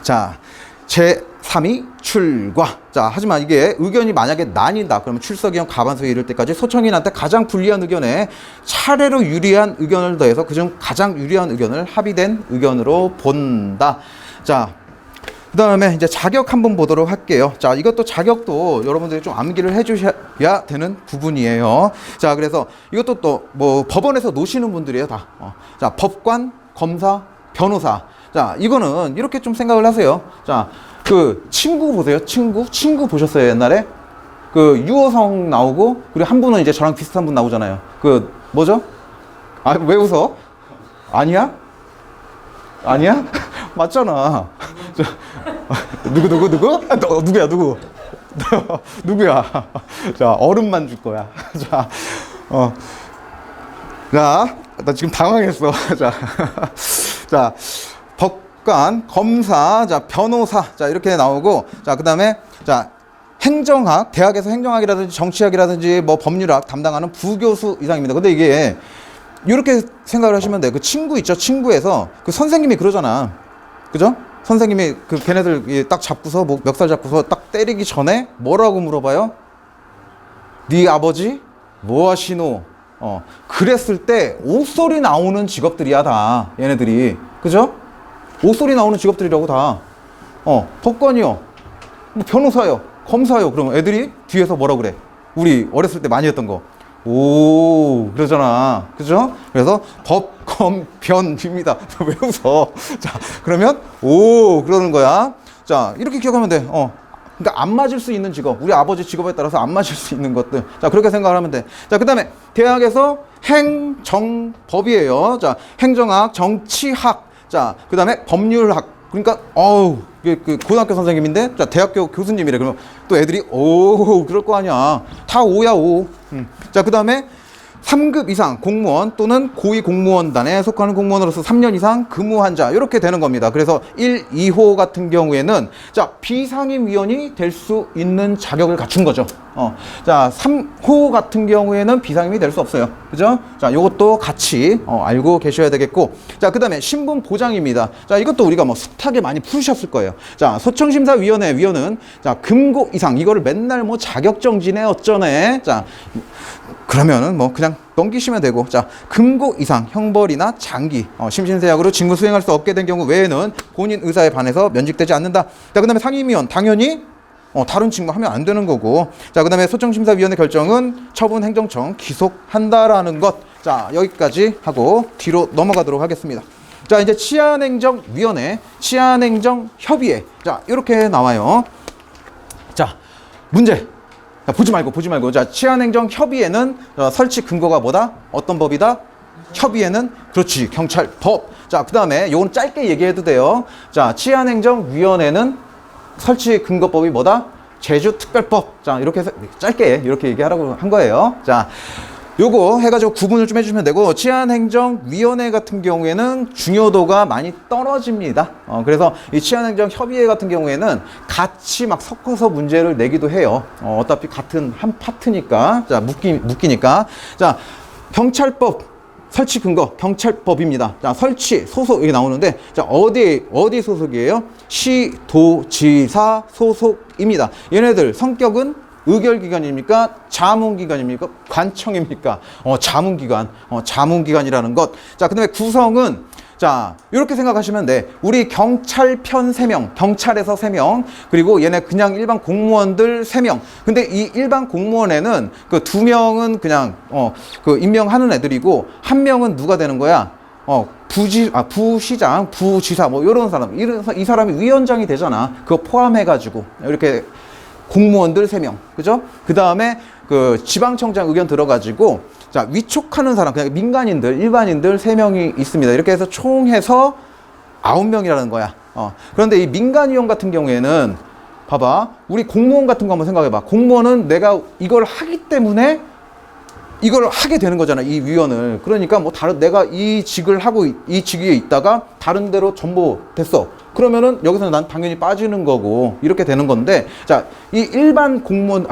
자, 제3위 출과. 자, 하지만 이게 의견이 만약에 나뉜다. 그러면 출석위원 과반수에 이를 때까지 소청인한테 가장 불리한 의견에 차례로 유리한 의견을 더해서 그중 가장 유리한 의견을 합의된 의견으로 본다. 자, 그 다음에 이제 자격 한번 보도록 할게요. 자, 이것도 자격도 여러분들이 좀 암기를 해주셔야 되는 부분이에요. 자, 그래서 이것도 또 뭐 법원에서 노시는 분들이에요, 다. 자, 법관, 검사, 변호사. 자, 이거는 이렇게 좀 생각을 하세요. 자, 그 친구 보세요. 친구 보셨어요, 옛날에? 그 유호성 나오고, 그리고 한 분은 이제 저랑 비슷한 분 나오잖아요. 그 뭐죠? 아, 왜 웃어? 아니야? 아니야? 맞잖아. 누구? 누구야? 누구야? 자, 얼음만 줄 거야. 자, 자, 나 지금 당황했어. 자, 법관, 검사, 자, 변호사, 자, 이렇게 나오고, 자, 그 다음에, 자, 행정학, 대학에서 행정학이라든지 정치학이라든지 뭐 법률학 담당하는 부교수 이상입니다. 근데 이게 이렇게 생각을 하시면 돼요. 그 친구 있죠? 친구에서 그 선생님이 그러잖아. 그죠? 선생님이 그 걔네들 딱 잡고서 뭐 멱살 잡고서 딱 때리기 전에 뭐라고 물어봐요? 네 아버지 뭐 하시노? 그랬을 때 옥소리 나오는 직업들이야 다 얘네들이. 그죠? 옥소리 나오는 직업들이라고 다. 법관이요, 뭐 변호사요, 검사요. 그러면 애들이 뒤에서 뭐라 그래? 우리 어렸을 때 많이 했던 거. 오, 그러잖아. 그죠? 그래서 법, 검, 변입니다. 왜 웃어? 자, 그러면 오, 그러는 거야. 자, 이렇게 기억하면 돼. 그러니까 안 맞을 수 있는 직업. 우리 아버지 직업에 따라서 안 맞을 수 있는 것들. 자, 그렇게 생각을 하면 돼. 자, 그 다음에 대학에서 행정법이에요. 자, 행정학, 정치학. 자, 그 다음에 법률학. 그러니까 그 고등학교 선생님인데 자 대학교 교수님이래. 그러면 또 애들이 오 그럴 거 아니야. 다 오야 오. 자, 그 다음에 3급 이상 공무원 또는 고위 공무원단에 속하는 공무원으로서 3년 이상 근무한 자, 이렇게 되는 겁니다. 그래서 1, 2호 같은 경우에는 자 비상임위원이 될 수 있는 자격을 갖춘 거죠. 자 3호 같은 경우에는 비상임이 될 수 없어요. 그죠? 자, 요것도 같이 알고 계셔야 되겠고, 자, 그 다음에 신분 보장입니다. 자, 이것도 우리가 뭐 숱하게 많이 풀으셨을 거예요. 자, 소청심사위원회 위원은 자 금고 이상, 이거를 맨날 뭐 자격정지네 어쩌네. 자, 그러면은 뭐 그냥 넘기시면 되고, 자, 금고 이상 형벌이나 장기, 심신세약으로 직무 수행할 수 없게 된 경우 외에는 본인 의사에 반해서 면직되지 않는다. 자, 그 다음에 상임위원 당연히 다른 직무 하면 안 되는 거고, 자, 그 다음에 소청심사위원회 결정은 처분 행정청 기속한다라는 것. 자, 여기까지 하고 뒤로 넘어가도록 하겠습니다. 자, 이제 치안행정위원회, 치안행정협의회. 자, 이렇게 나와요. 자, 문제. 자, 보지 말고. 자, 치안행정협의회는 설치 근거가 뭐다? 어떤 법이다? 협의회는 그렇지, 경찰법. 자, 그 다음에 요건 짧게 얘기해도 돼요. 자, 치안행정위원회는 설치 근거법이 뭐다? 제주특별법. 자, 이렇게 해서 짧게 이렇게 얘기하라고 한 거예요. 자, 요거 해가지고 구분을 좀 해주시면 되고, 치안행정위원회 같은 경우에는 중요도가 많이 떨어집니다. 그래서 이 치안행정협의회 같은 경우에는 같이 막 섞어서 문제를 내기도 해요. 어차피 같은 한 파트니까. 자, 묶이니까. 자, 경찰법 설치 근거 경찰법입니다. 자, 설치 소속 여기 나오는데, 자, 어디 소속이에요? 시도지사 소속입니다. 얘네들 성격은 의결기관입니까? 자문기관입니까? 관청입니까? 자문기관이라는 것. 자, 그 다음에 구성은, 자, 이렇게 생각하시면 돼. 우리 경찰편 3명, 경찰에서 3명, 그리고 얘네 그냥 일반 공무원들 3명. 근데 이 일반 공무원에는 그 2명은 그냥, 그 임명하는 애들이고, 1명은 누가 되는 거야? 부시장, 부지사, 뭐, 요런 사람. 이 사람이 위원장이 되잖아. 그거 포함해가지고. 이렇게 공무원들 3명. 그죠? 그 다음에 그 지방청장 의견 들어가지고, 자, 위촉하는 사람, 그냥 민간인들, 일반인들 3명이 있습니다. 이렇게 해서 총 해서 9명이라는 거야. 그런데 이 민간위원 같은 경우에는, 봐봐. 우리 공무원 같은 거 한번 생각해봐. 공무원은 내가 이걸 하기 때문에 이걸 하게 되는 거잖아, 이 위원을. 그러니까 뭐 내가 이 직을 하고 이 직위에 있다가 다른 데로 전보됐어. 그러면은 여기서는 난 당연히 빠지는 거고, 이렇게 되는 건데, 자, 이 일반 공무원,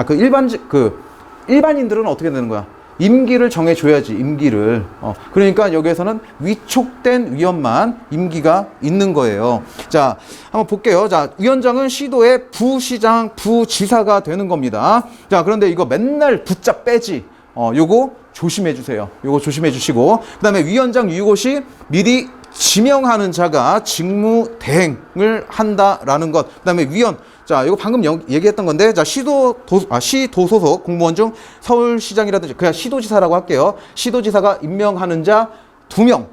일반인들은 어떻게 되는 거야? 임기를 정해줘야지, 임기를. 그러니까 여기에서는 위촉된 위원만 임기가 있는 거예요. 자, 한번 볼게요. 자, 위원장은 시도의 부시장, 부지사가 되는 겁니다. 자, 그런데 이거 맨날 붙잡 빼지. 요거 조심해 주세요. 요거 조심해 주시고, 그 다음에 위원장 유고시 미리 지명하는 자가 직무 대행을 한다라는 것. 그 다음에 위원. 자, 이거 방금 얘기했던 건데, 자, 시도 소속 공무원 중 서울시장이라든지, 그냥 시도지사라고 할게요. 시도지사가 임명하는 자 2명.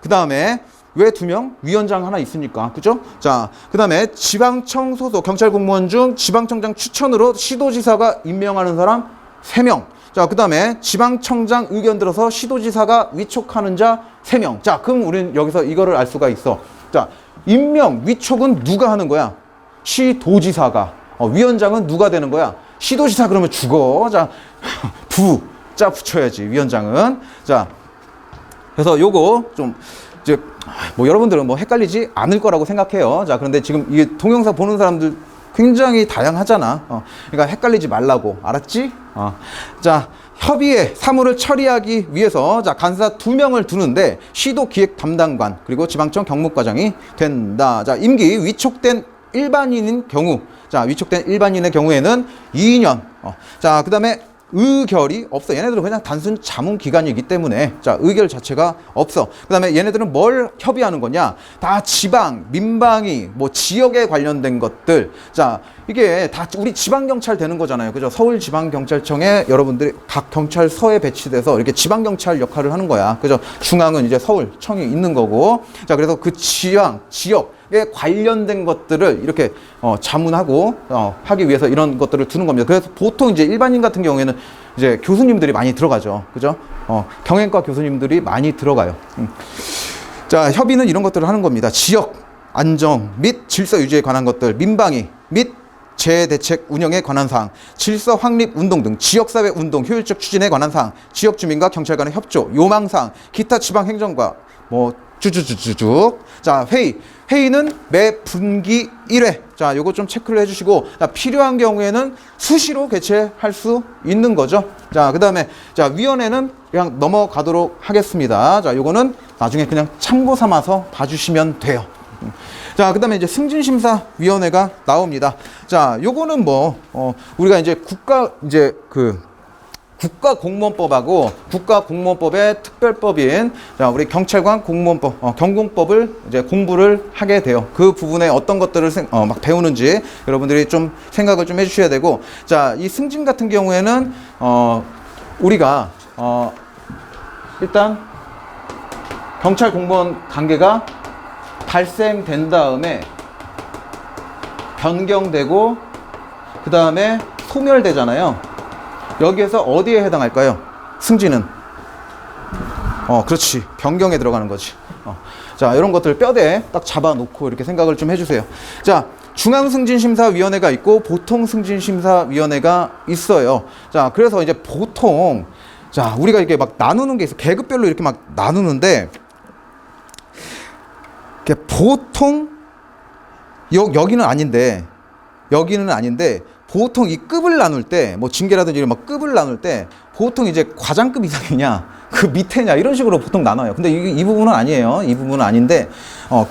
그 다음에 왜 2명? 위원장 하나 있으니까. 그죠? 자, 그 다음에 지방청 소속 경찰 공무원 중 지방청장 추천으로 시도지사가 임명하는 사람 3명. 자, 그 다음에 지방청장 의견 들어서 시도지사가 위촉하는 자 3명. 자, 그럼 우리는 여기서 이거를 알 수가 있어. 자, 임명, 위촉은 누가 하는 거야? 시도지사가. 위원장은 누가 되는 거야? 시도지사. 그러면 죽어. 자, 자 붙여야지, 위원장은. 자, 그래서 요거 좀 이제 뭐 여러분들은 뭐 헷갈리지 않을 거라고 생각해요. 자, 그런데 지금 이게 동영상 보는 사람들 굉장히 다양하잖아. 그러니까 헷갈리지 말라고. 알았지? 자, 협의의 사무를 처리하기 위해서 자, 간사 2명을 두는데 시도 기획 담당관 그리고 지방청 경무과장이 된다. 자, 임기 위촉된 일반인인 경우, 자, 위촉된 일반인의 경우에는 2년. 자, 그다음에 의결이 없어. 얘네들은 그냥 단순 자문 기관이기 때문에 자, 의결 자체가 없어. 그다음에 얘네들은 뭘 협의하는 거냐? 다 지방, 민방위, 뭐 지역에 관련된 것들. 자, 이게 다 우리 지방 경찰 되는 거잖아요. 그죠? 서울 지방 경찰청에 여러분들이 각 경찰서에 배치돼서 이렇게 지방 경찰 역할을 하는 거야. 그죠? 중앙은 이제 서울청이 있는 거고. 자, 그래서 그 지방, 지역에 관련된 것들을 이렇게 자문하고 하기 위해서 이런 것들을 두는 겁니다. 그래서 보통 이제 일반인 같은 경우에는 이제 교수님들이 많이 들어가죠. 그죠? 경영과 교수님들이 많이 들어가요. 자, 협의는 이런 것들을 하는 겁니다. 지역 안정 및 질서 유지에 관한 것들, 민방위 및 재대책 운영에 관한 사항, 질서 확립 운동 등 지역사회 운동 효율적 추진에 관한 사항, 지역 주민과 경찰 간의 협조, 요망 사항, 기타 지방 행정과 뭐 쭉쭉쭉쭉. 자, 회의는 매 분기 1회. 자, 요거 좀 체크를 해주시고, 자, 필요한 경우에는 수시로 개최할 수 있는 거죠. 자, 그 다음에 자, 위원회는 그냥 넘어가도록 하겠습니다. 자, 요거는 나중에 그냥 참고 삼아서 봐주시면 돼요. 자, 그 다음에 이제 승진심사위원회가 나옵니다. 자, 요거는 뭐, 우리가 이제 국가공무원법하고 국가공무원법의 특별법인 자, 우리 경찰관 공무원법, 경공법을 이제 공부를 하게 돼요. 그 부분에 어떤 것들을 막 배우는지 여러분들이 좀 생각을 좀 해주셔야 되고, 자, 이 승진 같은 경우에는 우리가 일단 경찰 공무원 관계가 발생된 다음에 변경되고 그 다음에 소멸되잖아요. 여기에서 어디에 해당할까요? 승진은 그렇지, 변경에 들어가는 거지. 자, 이런 것들 뼈대 딱 잡아놓고 이렇게 생각을 좀 해주세요. 자, 중앙승진심사위원회가 있고 보통승진심사위원회가 있어요. 자, 그래서 이제 보통 자, 우리가 이렇게 막 나누는 게 있어. 계급별로 이렇게 막 나누는데 보통 여기는 아닌데 보통 이 급을 나눌 때 뭐 징계라든지 이런 막 급을 나눌 때 보통 이제 과장급 이상이냐 그 밑에냐 이런 식으로 보통 나눠요. 근데 이 부분은 아니에요. 이 부분은 아닌데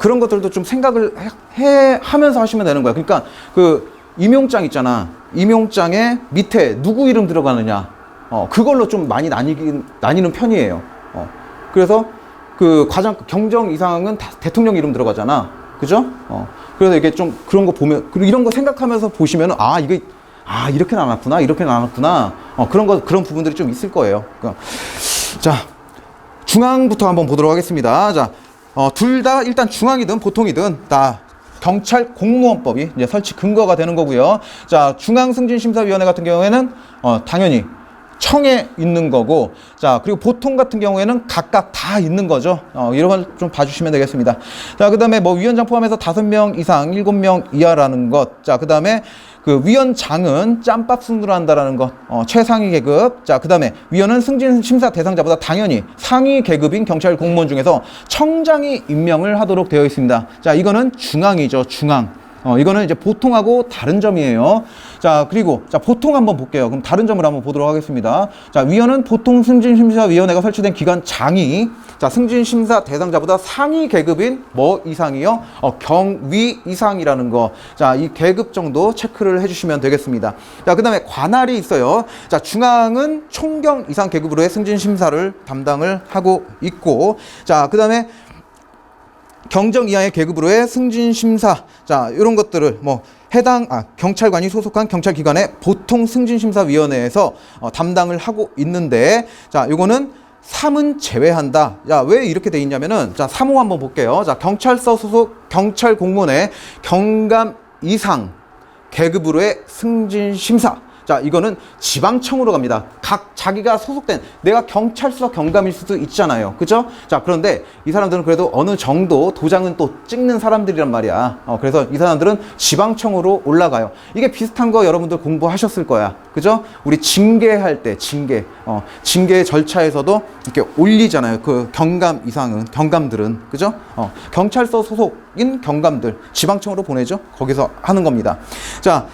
그런 것들도 좀 생각을 하면서 하시면 되는 거야. 그러니까 그 임용장 있잖아. 임용장에 밑에 누구 이름 들어가느냐 그걸로 좀 많이 나뉘는 편이에요. 그래서 그 과장급 경정 이상은 다 대통령 이름 들어가잖아. 그죠? 그래서 이게 좀 그런 거 보면, 그리고 이런 거 생각하면서 보시면은, 이렇게 나눴구나, 이렇게 나눴구나. 그런 부분들이 좀 있을 거예요. 그러니까, 자, 중앙부터 한번 보도록 하겠습니다. 자, 둘 다 일단 중앙이든 보통이든 다 경찰 공무원법이 이제 설치 근거가 되는 거고요. 자, 중앙승진심사위원회 같은 경우에는, 당연히 청에 있는 거고, 자, 그리고 보통 같은 경우에는 각각 다 있는 거죠. 이런 걸 좀 봐주시면 되겠습니다. 자, 그 다음에 뭐 위원장 포함해서 5명 이상, 7명 이하라는 것. 자, 그 다음에 그 위원장은 짬밥 승부를 한다라는 것. 최상위 계급. 자, 그 다음에 위원은 승진 심사 대상자보다 당연히 상위 계급인 경찰 공무원 중에서 청장이 임명을 하도록 되어 있습니다. 자, 이거는 중앙이죠. 중앙. 이거는 이제 보통하고 다른 점이에요. 자, 그리고 자, 보통 한번 볼게요. 그럼 다른 점을 한번 보도록 하겠습니다. 자, 위원은 보통 승진심사위원회가 설치된 기관장이 자, 승진심사 대상자보다 상위 계급인 뭐 이상이요? 경위 이상이라는 거. 자, 이 계급 정도 체크를 해주시면 되겠습니다. 자, 그 다음에 관할이 있어요. 자, 중앙은 총경 이상 계급으로의 승진심사를 담당을 하고 있고, 자, 그 다음에 경정 이하의 계급으로의 승진심사, 자, 이런 것들을 뭐 경찰관이 소속한 경찰기관의 보통 승진심사위원회에서 담당을 하고 있는데, 자, 요거는 3은 제외한다. 자, 왜 이렇게 돼 있냐면은, 자, 3호 한번 볼게요. 자, 경찰서 소속 경찰 공무원의 경감 이상 계급으로의 승진심사. 자, 이거는 지방청으로 갑니다. 각 자기가 소속된, 내가 경찰서 경감일 수도 있잖아요. 그죠? 자, 그런데 이 사람들은 그래도 어느 정도 도장은 또 찍는 사람들이란 말이야. 그래서 이 사람들은 지방청으로 올라가요. 이게 비슷한 거 여러분들 공부하셨을 거야. 그죠? 우리 징계할 때, 징계 절차에서도 이렇게 올리잖아요. 그 경감 이상은, 경감들은. 그죠? 경찰서 소속인 경감들, 지방청으로 보내죠. 거기서 하는 겁니다. 자,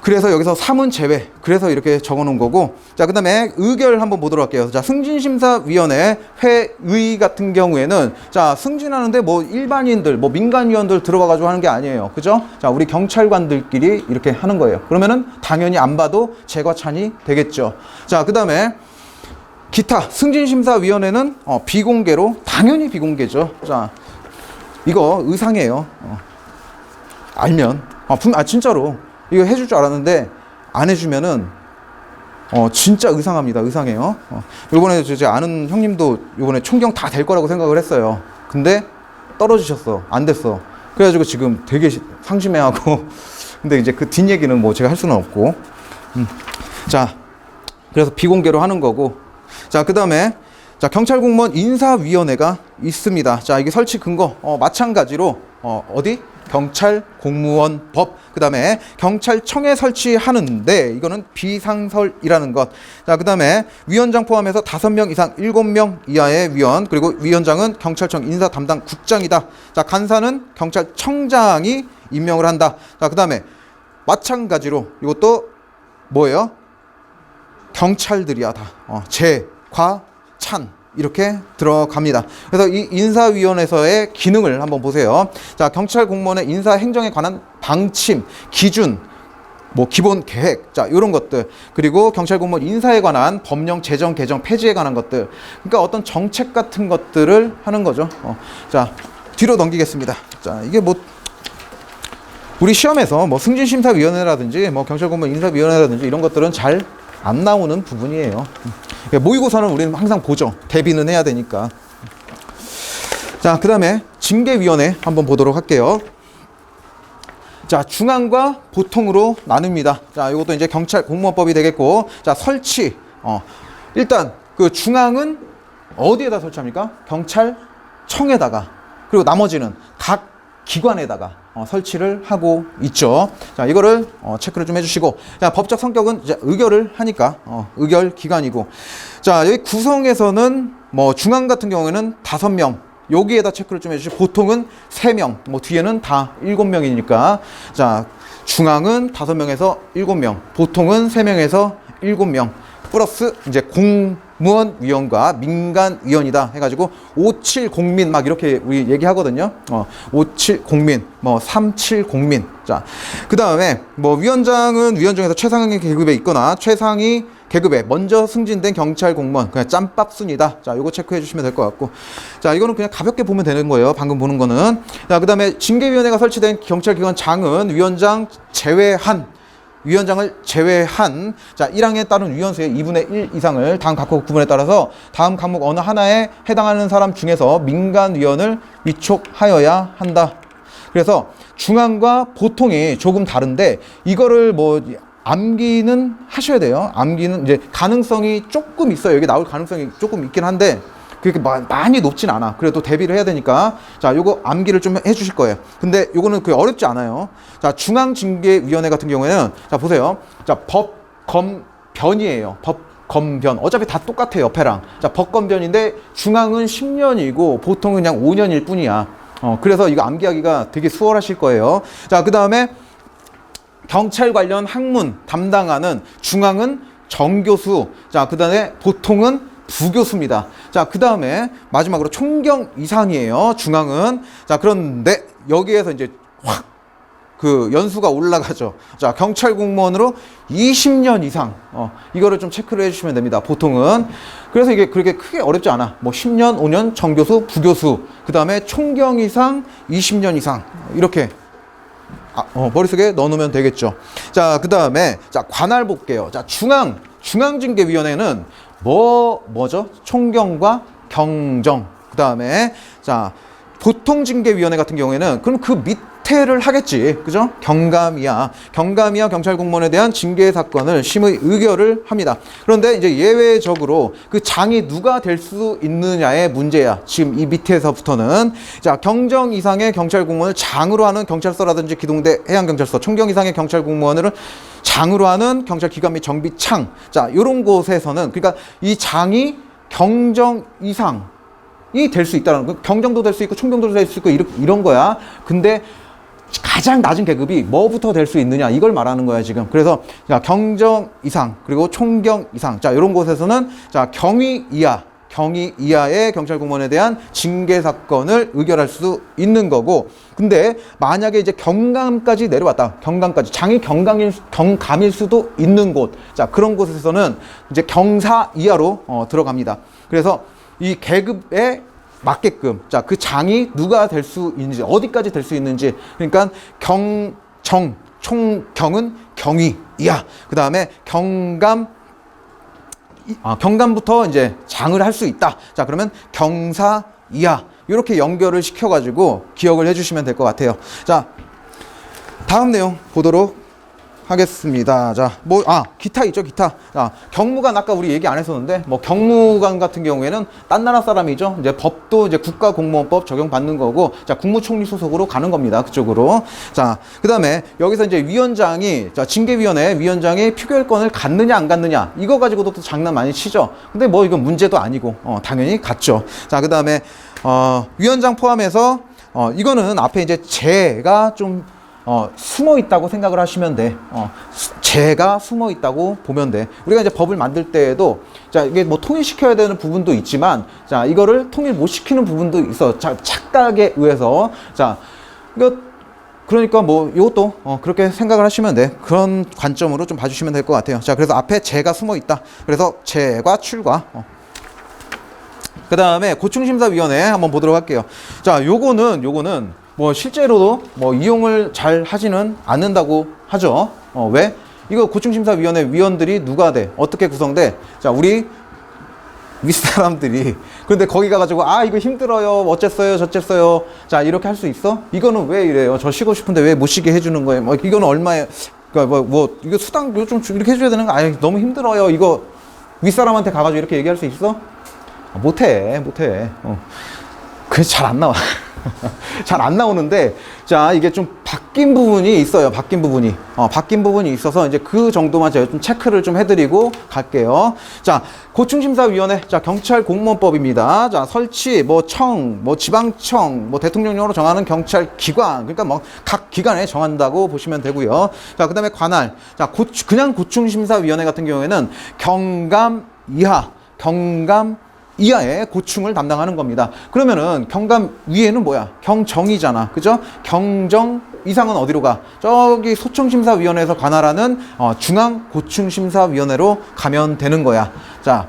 그래서 여기서 3은 제외. 그래서 이렇게 적어 놓은 거고. 자, 그 다음에 의결 한번 보도록 할게요. 자, 승진심사위원회 회의 같은 경우에는, 자, 승진하는데 뭐 일반인들, 뭐 민간위원들 들어가가지고 하는 게 아니에요. 그죠? 자, 우리 경찰관들끼리 이렇게 하는 거예요. 그러면은 당연히 안 봐도 재과찬이 되겠죠. 자, 그 다음에 기타 승진심사위원회는 비공개로, 당연히 비공개죠. 자, 이거 의상이에요. 알면. 진짜로. 이거 해줄 줄 알았는데 안 해주면은 진짜 의상합니다. 의상해요. 요번에 제 아는 형님도 요번에 총경 다 될 거라고 생각을 했어요. 근데 떨어지셨어. 안 됐어. 그래가지고 지금 되게 상심해하고 근데 이제 그 뒷얘기는 뭐 제가 할 수는 없고. 자, 그래서 비공개로 하는 거고. 자, 그 다음에 자, 경찰공무원 인사위원회가 있습니다. 자, 이게 설치 근거 마찬가지로 어디? 경찰공무원법, 그 다음에 경찰청에 설치하는데 이거는 비상설이라는 것. 자, 그 다음에 위원장 포함해서 5명 이상 7명 이하의 위원, 그리고 위원장은 경찰청 인사 담당 국장이다. 자, 간사는 경찰청장이 임명을 한다. 자, 그 다음에 마찬가지로 이것도 뭐예요? 경찰들이야 다. 재, 과, 찬 이렇게 들어갑니다. 그래서 이 인사위원회에서의 기능을 한번 보세요. 자, 경찰 공무원의 인사 행정에 관한 방침, 기준, 뭐 기본 계획, 자, 이런 것들, 그리고 경찰 공무원 인사에 관한 법령 제정, 개정, 폐지에 관한 것들, 그러니까 어떤 정책 같은 것들을 하는 거죠. 자, 뒤로 넘기겠습니다. 자, 이게 뭐 우리 시험에서 뭐 승진심사위원회라든지 뭐 경찰 공무원 인사위원회라든지 이런 것들은 잘 안 나오는 부분이에요. 모의고사는 우리는 항상 보죠. 대비는 해야 되니까. 자, 그 다음에 징계위원회 한번 보도록 할게요. 자, 중앙과 보통으로 나눕니다. 자, 이것도 이제 경찰 공무원법이 되겠고, 자, 설치. 일단 그 중앙은 어디에다 설치합니까? 경찰청에다가, 그리고 나머지는 각 기관에다가 설치를 하고 있죠. 자, 이거를 체크를 좀 해주시고, 자, 법적 성격은 이제 의결을 하니까 의결 기관이고, 자, 여기 구성에서는 뭐 중앙 같은 경우에는 5명, 여기에다 체크를 좀 해주시고, 보통은 3명, 뭐 뒤에는 다 7명이니까, 자, 중앙은 5명에서 7명, 보통은 3명에서 7명, 플러스 이제 공무원위원과 민간위원이다 해가지고 57 공민 막 이렇게 우리 얘기하거든요. 57 공민, 뭐 37 공민. 자, 그 다음에 뭐 위원장은 위원장에서 최상위 계급에 있거나 최상위 계급에 먼저 승진된 경찰 공무원, 그냥 짬밥 순이다. 자, 요거 체크해 주시면 될 것 같고, 자, 이거는 그냥 가볍게 보면 되는 거예요. 방금 보는 거는. 자, 그 다음에 징계위원회가 설치된 경찰기관장은 위원장을 제외한 자, 1항에 따른 위원수의 2분의 1 이상을 다음 각국 구분에 따라서 다음 과목 어느 하나에 해당하는 사람 중에서 민간위원을 위촉하여야 한다. 그래서 중앙과 보통이 조금 다른데 이거를 뭐 암기는 하셔야 돼요. 암기는 이제 가능성이 조금 있어요. 여기 나올 가능성이 조금 있긴 한데 그렇게 많이 높진 않아. 그래도 대비를 해야 되니까. 자, 요거 암기를 좀 해주실 거예요. 근데 요거는 그게 어렵지 않아요. 자, 중앙징계위원회 같은 경우에는 자, 보세요. 자, 법검변이에요. 법검변. 어차피 다 똑같아요. 옆에랑. 자, 법검변인데 중앙은 10년이고 보통은 그냥 5년일 뿐이야. 그래서 이거 암기하기가 되게 수월하실 거예요. 자, 그 다음에 경찰 관련 학문 담당하는 중앙은 정교수. 자, 그 다음에 보통은 부교수입니다. 자, 그 다음에 마지막으로 총경 이상이에요. 중앙은. 자, 그런데 여기에서 이제 확 그 연수가 올라가죠. 자, 경찰 공무원으로 20년 이상. 이거를 좀 체크를 해주시면 됩니다. 보통은. 그래서 이게 그렇게 크게 어렵지 않아. 뭐 10년, 5년, 정교수, 부교수. 그 다음에 총경 이상, 20년 이상. 이렇게. 머릿속에 넣어놓으면 되겠죠. 자, 그 다음에 자, 관할 볼게요. 자, 중앙징계위원회는 뭐죠? 총경과 경정. 그 다음에 자, 보통징계위원회 같은 경우에는 그럼 그 밑에 사퇴를 하겠지. 그죠? 경감이야. 경감이야 경찰 공무원에 대한 징계 사건을 심의 의결을 합니다. 그런데 이제 예외적으로 그 장이 누가 될 수 있느냐의 문제야. 지금 이 밑에서부터는. 자, 경정 이상의 경찰 공무원을 장으로 하는 경찰서라든지 기동대 해양경찰서, 총경 이상의 경찰 공무원을 장으로 하는 경찰 기관 및 정비창. 자, 요런 곳에서는 그러니까 이 장이 경정 이상이 될 수 있다는 거. 경정도 될 수 있고 총경도 될 수 있고 이런 거야. 근데 가장 낮은 계급이 뭐부터 될 수 있느냐 이걸 말하는 거야 지금. 그래서 자, 경정 이상 그리고 총경 이상, 자 이런 곳에서는 자 경위 이하의 경찰 공무원에 대한 징계 사건을 의결할 수 있는 거고, 근데 만약에 이제 경감까지 내려왔다, 경감까지 장이 경감일 수도 있는 곳, 자 그런 곳에서는 이제 경사 이하로 들어갑니다. 그래서 이 계급에 맞게끔 자 그 장이 누가 될 수 있는지, 어디까지 될 수 있는지, 그러니까 총경은 경위 이하, 그 다음에 경감부터 이제 장을 할 수 있다. 자, 그러면 경사 이하. 이렇게 연결을 시켜가지고 기억을 해주시면 될 것 같아요. 자, 다음 내용 보도록 하겠습니다. 자, 기타 있죠, 기타. 자, 경무관 아까 우리 얘기 안 했었는데, 경무관 같은 경우에는 딴 나라 사람이죠. 이제 법도 이제 국가공무원법 적용받는 거고, 자, 국무총리 소속으로 가는 겁니다. 그쪽으로. 자, 그 다음에 여기서 이제 위원장이, 자, 징계위원회 위원장이 표결권을 갖느냐, 안 갖느냐, 이거 가지고도 또 장난 많이 치죠. 근데 이건 문제도 아니고, 당연히 갖죠. 자, 그 다음에, 위원장 포함해서, 이거는 앞에 이제 제가 좀, 숨어 있다고 생각을 하시면 돼. 죄가 숨어 있다고 보면 돼. 우리가 이제 법을 만들 때에도, 자, 이게 통일시켜야 되는 부분도 있지만, 자, 이거를 통일 못 시키는 부분도 있어. 자, 착각에 의해서. 자, 그러니까 이것도, 그렇게 생각을 하시면 돼. 그런 관점으로 좀 봐주시면 될 것 같아요. 자, 그래서 앞에 죄가 숨어 있다. 그래서 죄과 출과. 그 다음에 고충심사위원회 한번 보도록 할게요. 자, 요거는, 실제로도 이용을 잘 하지는 않는다고 하죠. 왜? 이거 고충심사위원회 위원들이 누가 돼? 어떻게 구성돼? 자, 우리 윗사람들이. 그런데 거기 가가지고, 이거 힘들어요. 어쨌어요. 저쨌어요. 자, 이렇게 할 수 있어? 이거는 왜 이래요? 저 쉬고 싶은데 왜 못 쉬게 해주는 거예요? 이거는 얼마에, 그러니까 이거 수당 좀 이렇게 해줘야 되는 거, 너무 힘들어요. 이거 윗사람한테 가가지고 이렇게 얘기할 수 있어? 못해. 그래서 잘 안 나와. 잘 안 나오는데, 자, 이게 좀 바뀐 부분이 있어요. 바뀐 부분이 있어서 이제 그 정도만 제가 좀 체크를 좀 해드리고 갈게요. 자, 고충심사위원회. 자, 경찰공무원법입니다. 자, 설치, 지방청, 대통령령으로 정하는 경찰기관. 그러니까 각 기관에 정한다고 보시면 되고요. 자, 그 다음에 관할. 자, 그냥 고충심사위원회 같은 경우에는 경감 이하의 고충을 담당하는 겁니다. 그러면은 경감 위에는 뭐야? 경정이잖아. 그죠? 경정 이상은 어디로 가? 저기 소청심사위원회에서 관할하는 중앙고충심사위원회로 가면 되는 거야. 자,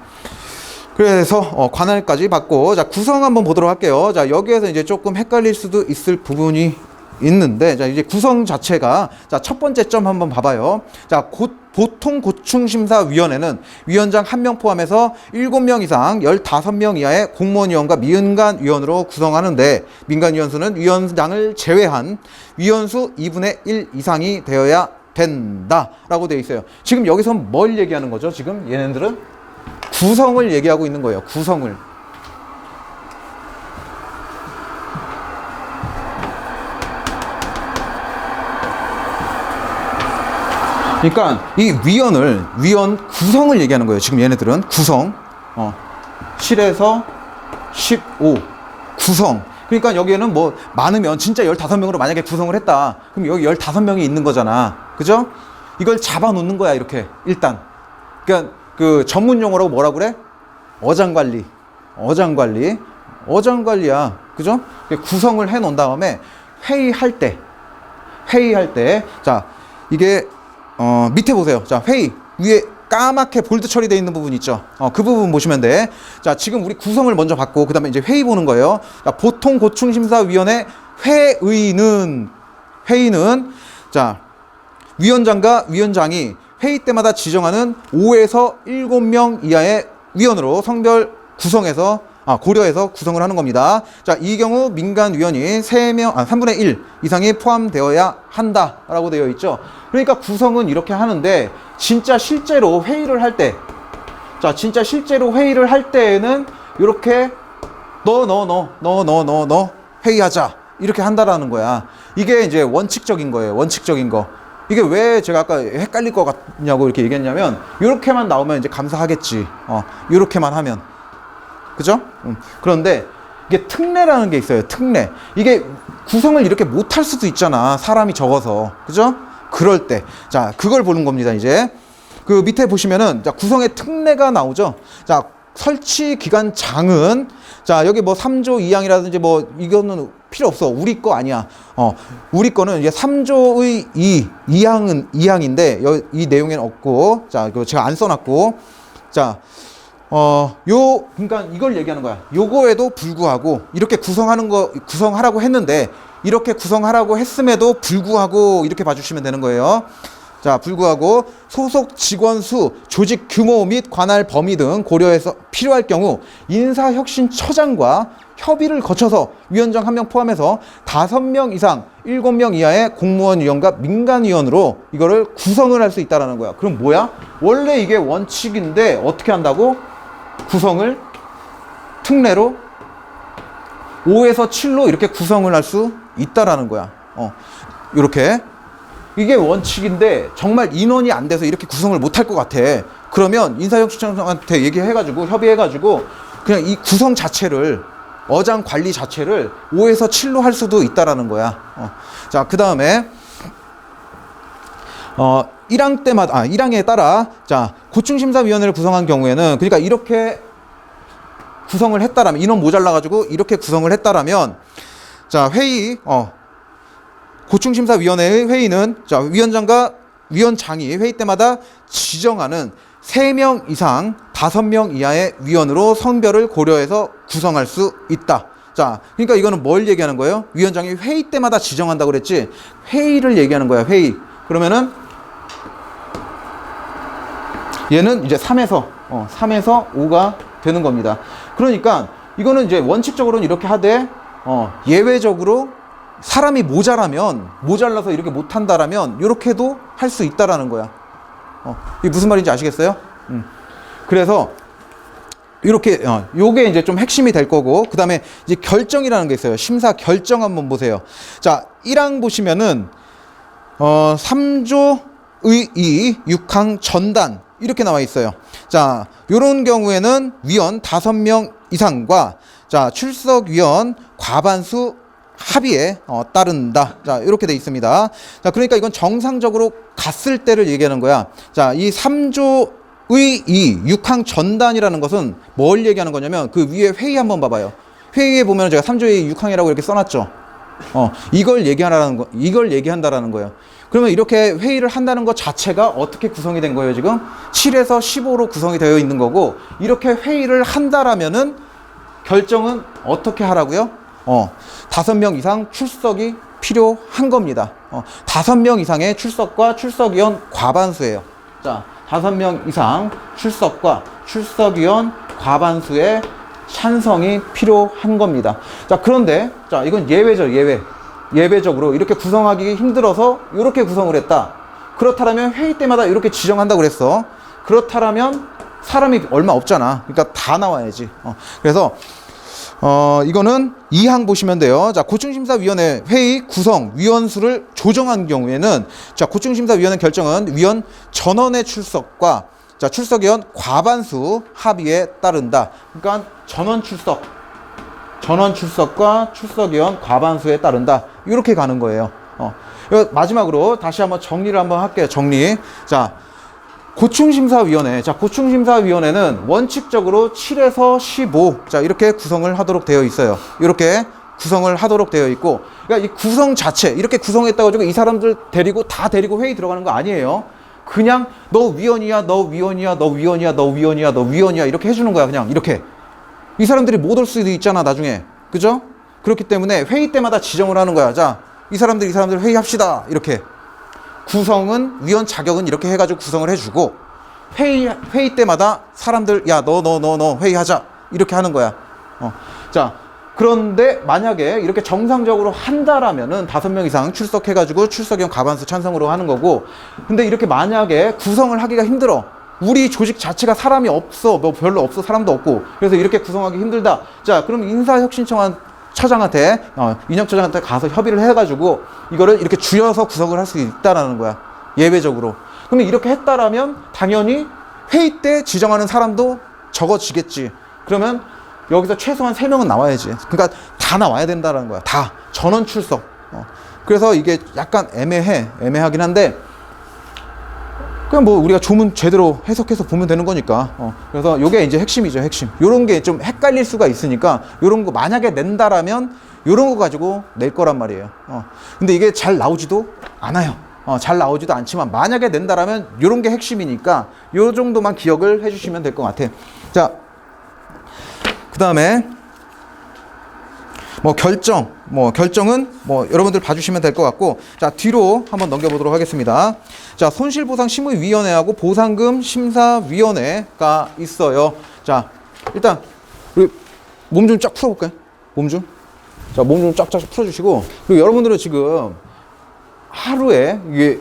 그래서 관할까지 받고, 자, 구성 한번 보도록 할게요. 자, 여기에서 이제 조금 헷갈릴 수도 있을 부분이 있는데, 자, 이제 구성 자체가, 자, 첫 번째 점 한번 봐봐요. 자, 보통 고충심사위원회는 위원장 1명 포함해서 7명 이상 15명 이하의 공무원위원과 민간위원으로 구성하는데, 민간위원 수는 위원장을 제외한 위원수 2분의 1 이상이 되어야 된다 라고 되어 있어요. 지금 여기서 뭘 얘기하는 거죠? 지금 얘네들은 구성을 얘기하고 있는 거예요. 구성을. 그러니까 이 위원 구성을 얘기하는 거예요. 지금 얘네들은 구성. 7에서 15 구성. 그러니까 여기에는 많으면 진짜 15명으로 만약에 구성을 했다. 그럼 여기 15명이 있는 거잖아. 그죠? 이걸 잡아 놓는 거야, 이렇게. 일단. 그러니까 그 전문 용어라고 뭐라 그래? 어장관리야. 그죠? 구성을 해 놓은 다음에 회의할 때. 자, 이게 밑에 보세요. 자, 회의. 위에 까맣게 볼드 처리되어 있는 부분 있죠. 그 부분 보시면 돼. 자, 지금 우리 구성을 먼저 받고, 그 다음에 이제 회의 보는 거예요. 자, 보통 고충심사위원회 회의는, 자, 위원장과 위원장이 회의 때마다 지정하는 5에서 7명 이하의 위원으로 성별 구성해서 고려해서 구성을 하는 겁니다. 자, 이 경우 민간위원이 3분의 1 이상이 포함되어야 한다라고 되어 있죠. 그러니까 구성은 이렇게 하는데 진짜 실제로 회의를 할 때, 자, 진짜 실제로 회의를 할 때에는 이렇게 너 회의하자 이렇게 한다라는 거야. 이게 이제 원칙적인 거예요. 원칙적인 거. 이게 왜 제가 아까 헷갈릴 것 같냐고 이렇게 얘기했냐면, 이렇게만 나오면 이제 감사하겠지. 이렇게만 하면. 그죠? 그런데 이게 특례라는 게 있어요. 특례. 이게 구성을 이렇게 못할 수도 있잖아. 사람이 적어서. 그죠? 그럴 때. 자, 그걸 보는 겁니다, 이제. 그 밑에 보시면은, 자, 구성의 특례가 나오죠. 자, 설치 기간 장은, 자, 여기 뭐 3조 2항이라든지 뭐, 이거는 필요 없어. 우리 거 아니야. 우리 거는 이제 3조의 2항은 2항인데, 이 내용에는 없고, 자, 이거 제가 안 써놨고, 자, 그러니까 이걸 얘기하는 거야. 요거에도 불구하고, 이렇게 구성하라고 했는데, 이렇게 구성하라고 했음에도 불구하고, 이렇게 봐주시면 되는 거예요. 자, 불구하고 소속 직원 수, 조직 규모 및 관할 범위 등 고려해서 필요할 경우 인사혁신처장과 협의를 거쳐서 위원장 1명 포함해서 5명 이상 7명 이하의 공무원위원과 민간위원으로 이거를 구성을 할 수 있다는 거야. 그럼 뭐야? 원래 이게 원칙인데 어떻게 한다고? 구성을 특례로 5에서 7로 이렇게 구성을 할 수 있다라는 거야. 이렇게. 이게 원칙인데 정말 인원이 안 돼서 이렇게 구성을 못 할 것 같아. 그러면 인사혁신처장한테 얘기해가지고 협의해가지고 그냥 이 구성 자체를, 어장 관리 자체를 5에서 7로 할 수도 있다라는 거야. 자, 그 다음에 1항 때마다 1항에 따라, 자, 고충심사위원회를 구성한 경우에는, 그러니까 이렇게 구성을 했다라면, 인원 모자라가지고 이렇게 구성을 했다라면, 자, 회의 고충심사위원회의 회의는, 자, 위원장과 위원장이 회의 때마다 지정하는 3명 이상 5명 이하의 위원으로 성별을 고려해서 구성할 수 있다. 자, 그러니까 이거는 뭘 얘기하는 거예요? 위원장이 회의 때마다 지정한다고 그랬지? 회의를 얘기하는 거야, 회의. 그러면은 얘는 이제 3에서 5가 되는 겁니다. 그러니까 이거는 이제 원칙적으로는 이렇게 하되, 예외적으로 사람이 모자라서 이렇게 못한다라면 이렇게도 할 수 있다라는 거야. 이게 무슨 말인지 아시겠어요? 그래서 이렇게 요게 이제 좀 핵심이 될 거고, 그 다음에 이제 결정이라는 게 있어요. 심사 결정 한번 보세요. 자, 1항 보시면은 3조의 2 6항 전단 이렇게 나와 있어요. 자, 요런 경우에는 위원 5명 이상과, 자, 출석위원 과반수 합의에 따른다. 자, 이렇게 돼 있습니다. 자, 그러니까 이건 정상적으로 갔을 때를 얘기하는 거야. 자, 이 3조의 2 6항 전단이라는 것은 뭘 얘기하는 거냐면, 그 위에 회의 한번 봐봐요. 회의에 보면 제가 3조의 6항이라고 이렇게 써놨죠. 이걸 얘기한다라는 거예요. 그러면 이렇게 회의를 한다는 것 자체가 어떻게 구성이 된 거예요, 지금? 7에서 15로 구성이 되어 있는 거고, 이렇게 회의를 한다라면은 결정은 어떻게 하라고요? 5명 이상 출석이 필요한 겁니다. 5명 이상의 출석과 출석위원 과반수예요. 자, 5명 이상 출석과 출석위원 과반수의 찬성이 필요한 겁니다. 자, 그런데, 자, 이건 예외죠, 예외적으로 이렇게 구성하기 힘들어서 이렇게 구성을 했다. 그렇다면 회의 때마다 이렇게 지정한다고 그랬어. 그렇다면 사람이 얼마 없잖아. 그러니까 다 나와야지. 그래서 이거는 2항 보시면 돼요. 자, 고충심사위원회 회의 구성 위원수를 조정한 경우에는, 자, 고충심사위원회 결정은 위원 전원의 출석과, 자, 출석위원 과반수 합의에 따른다. 그러니까 전원 출석과 출석위원 과반수에 따른다. 이렇게 가는 거예요. 마지막으로 다시 한번 정리를 한번 할게요. 정리. 자, 고충심사위원회. 자, 고충심사위원회는 원칙적으로 7에서 15. 자, 이렇게 구성을 하도록 되어 있어요. 이렇게 구성을 하도록 되어 있고, 그러니까 이 구성 자체, 이렇게 구성했다고 가지고 이 사람들 다 데리고 회의 들어가는 거 아니에요. 그냥 너 위원이야, 너 위원이야, 너 위원이야, 너 위원이야, 너 위원이야, 이렇게 해주는 거야. 그냥 이렇게. 이 사람들이 못 올 수도 있잖아, 나중에. 그죠? 그렇기 때문에 회의 때마다 지정을 하는 거야. 자, 이 사람들 회의합시다. 이렇게. 구성은, 위원 자격은 이렇게 해가지고 구성을 해주고, 회의 때마다 사람들, 야, 너 회의하자. 이렇게 하는 거야. 자, 그런데 만약에 이렇게 정상적으로 한다라면은 5명 이상 출석해가지고 출석형 과반수 찬성으로 하는 거고, 근데 이렇게 만약에 구성을 하기가 힘들어. 우리 조직 자체가 사람이 없어. 뭐 별로 없어. 사람도 없고. 그래서 이렇게 구성하기 힘들다. 자, 그럼 인사혁신청한 처장한테, 인혁처장한테 가서 협의를 해가지고 이거를 이렇게 줄여서 구성을 할 수 있다라는 거야. 예외적으로. 그러면 이렇게 했다라면 당연히 회의 때 지정하는 사람도 적어지겠지. 그러면 여기서 최소한 3명은 나와야지. 그러니까 다 나와야 된다라는 거야. 다. 전원 출석. 그래서 이게 약간 애매하긴 한데, 그냥 뭐 우리가 조문 제대로 해석해서 보면 되는 거니까. 그래서 요게 이제 핵심이죠, 핵심. 요런 게 좀 헷갈릴 수가 있으니까, 요런 거 만약에 낸다라면 요런 거 가지고 낼 거란 말이에요. 근데 이게 잘 나오지도 않아요. 잘 나오지도 않지만 만약에 낸다라면 요런 게 핵심이니까 요 정도만 기억을 해주시면 될 것 같아. 자, 그 다음에 결정은 여러분들 봐주시면 될 것 같고, 자, 뒤로 한번 넘겨보도록 하겠습니다. 자, 손실보상심의위원회하고 보상금 심사위원회가 있어요. 자, 일단 우리 몸 좀 쫙 풀어볼까요? 몸 좀 쫙쫙 풀어주시고, 그리고 여러분들은 지금 하루에 이게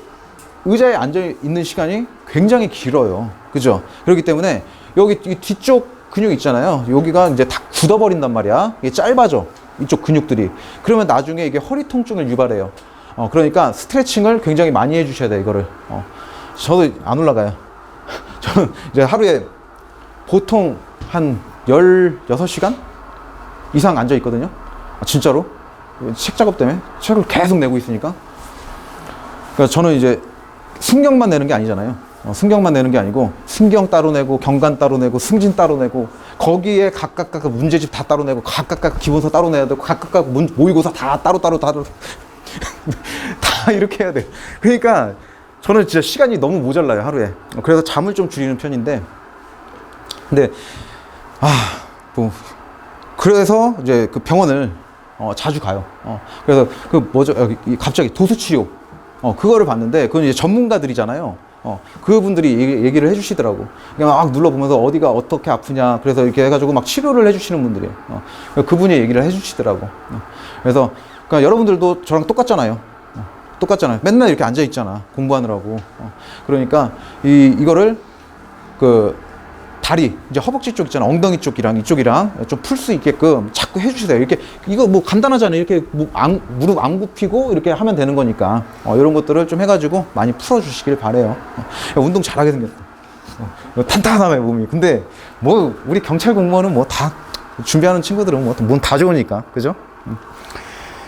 의자에 앉아 있는 시간이 굉장히 길어요. 그죠? 그렇기 때문에 여기 이 뒤쪽 근육 있잖아요. 여기가 이제 다 굳어버린단 말이야. 이게 짧아져. 이쪽 근육들이. 그러면 나중에 이게 허리 통증을 유발해요. 그러니까 스트레칭을 굉장히 많이 해주셔야 돼, 이거를. 저도 안 올라가요. 저는 이제 하루에 보통 한 16시간 이상 앉아 있거든요. 진짜로. 책 작업 때문에 책을 계속 내고 있으니까. 그러니까 저는 이제 승경만 내는 게 아니잖아요. 승경만 내는 게 아니고 승경 따로 내고 경관 따로 내고 승진 따로 내고 거기에 각각 문제집 다 따로 내고 각각 기본서 따로 내야 되고 각각 모의고사 다 따로 다 이렇게 해야 돼. 그러니까 저는 진짜 시간이 너무 모자라요, 하루에. 그래서 잠을 좀 줄이는 편인데, 근데 그래서 이제 그 병원을 자주 가요. 그래서 갑자기 도수치료 그거를 봤는데, 그건 이제 전문가들이잖아요. 그분들이 얘기를 해주시더라고. 그냥 막 눌러보면서 어디가 어떻게 아프냐. 그래서 이렇게 해가지고 막 치료를 해주시는 분들이에요. 그분이 얘기를 해주시더라고. 그래서 그러니까 여러분들도 저랑 똑같잖아요. 똑같잖아요. 맨날 이렇게 앉아있잖아. 공부하느라고. 그러니까 이거를 다리, 이제 허벅지 쪽 있잖아. 엉덩이 쪽이랑 이쪽이랑 좀 풀 수 있게끔 자꾸 해주세요. 이렇게, 이거 뭐 간단하잖아요. 이렇게 무릎 안 굽히고 이렇게 하면 되는 거니까. 이런 것들을 좀 해가지고 많이 풀어주시길 바래요. 운동 잘하게 생겼다. 탄탄하네, 몸이. 근데 뭐, 우리 경찰 공무원은 뭐 다 준비하는 친구들은 뭐 몸 다 좋으니까. 그죠?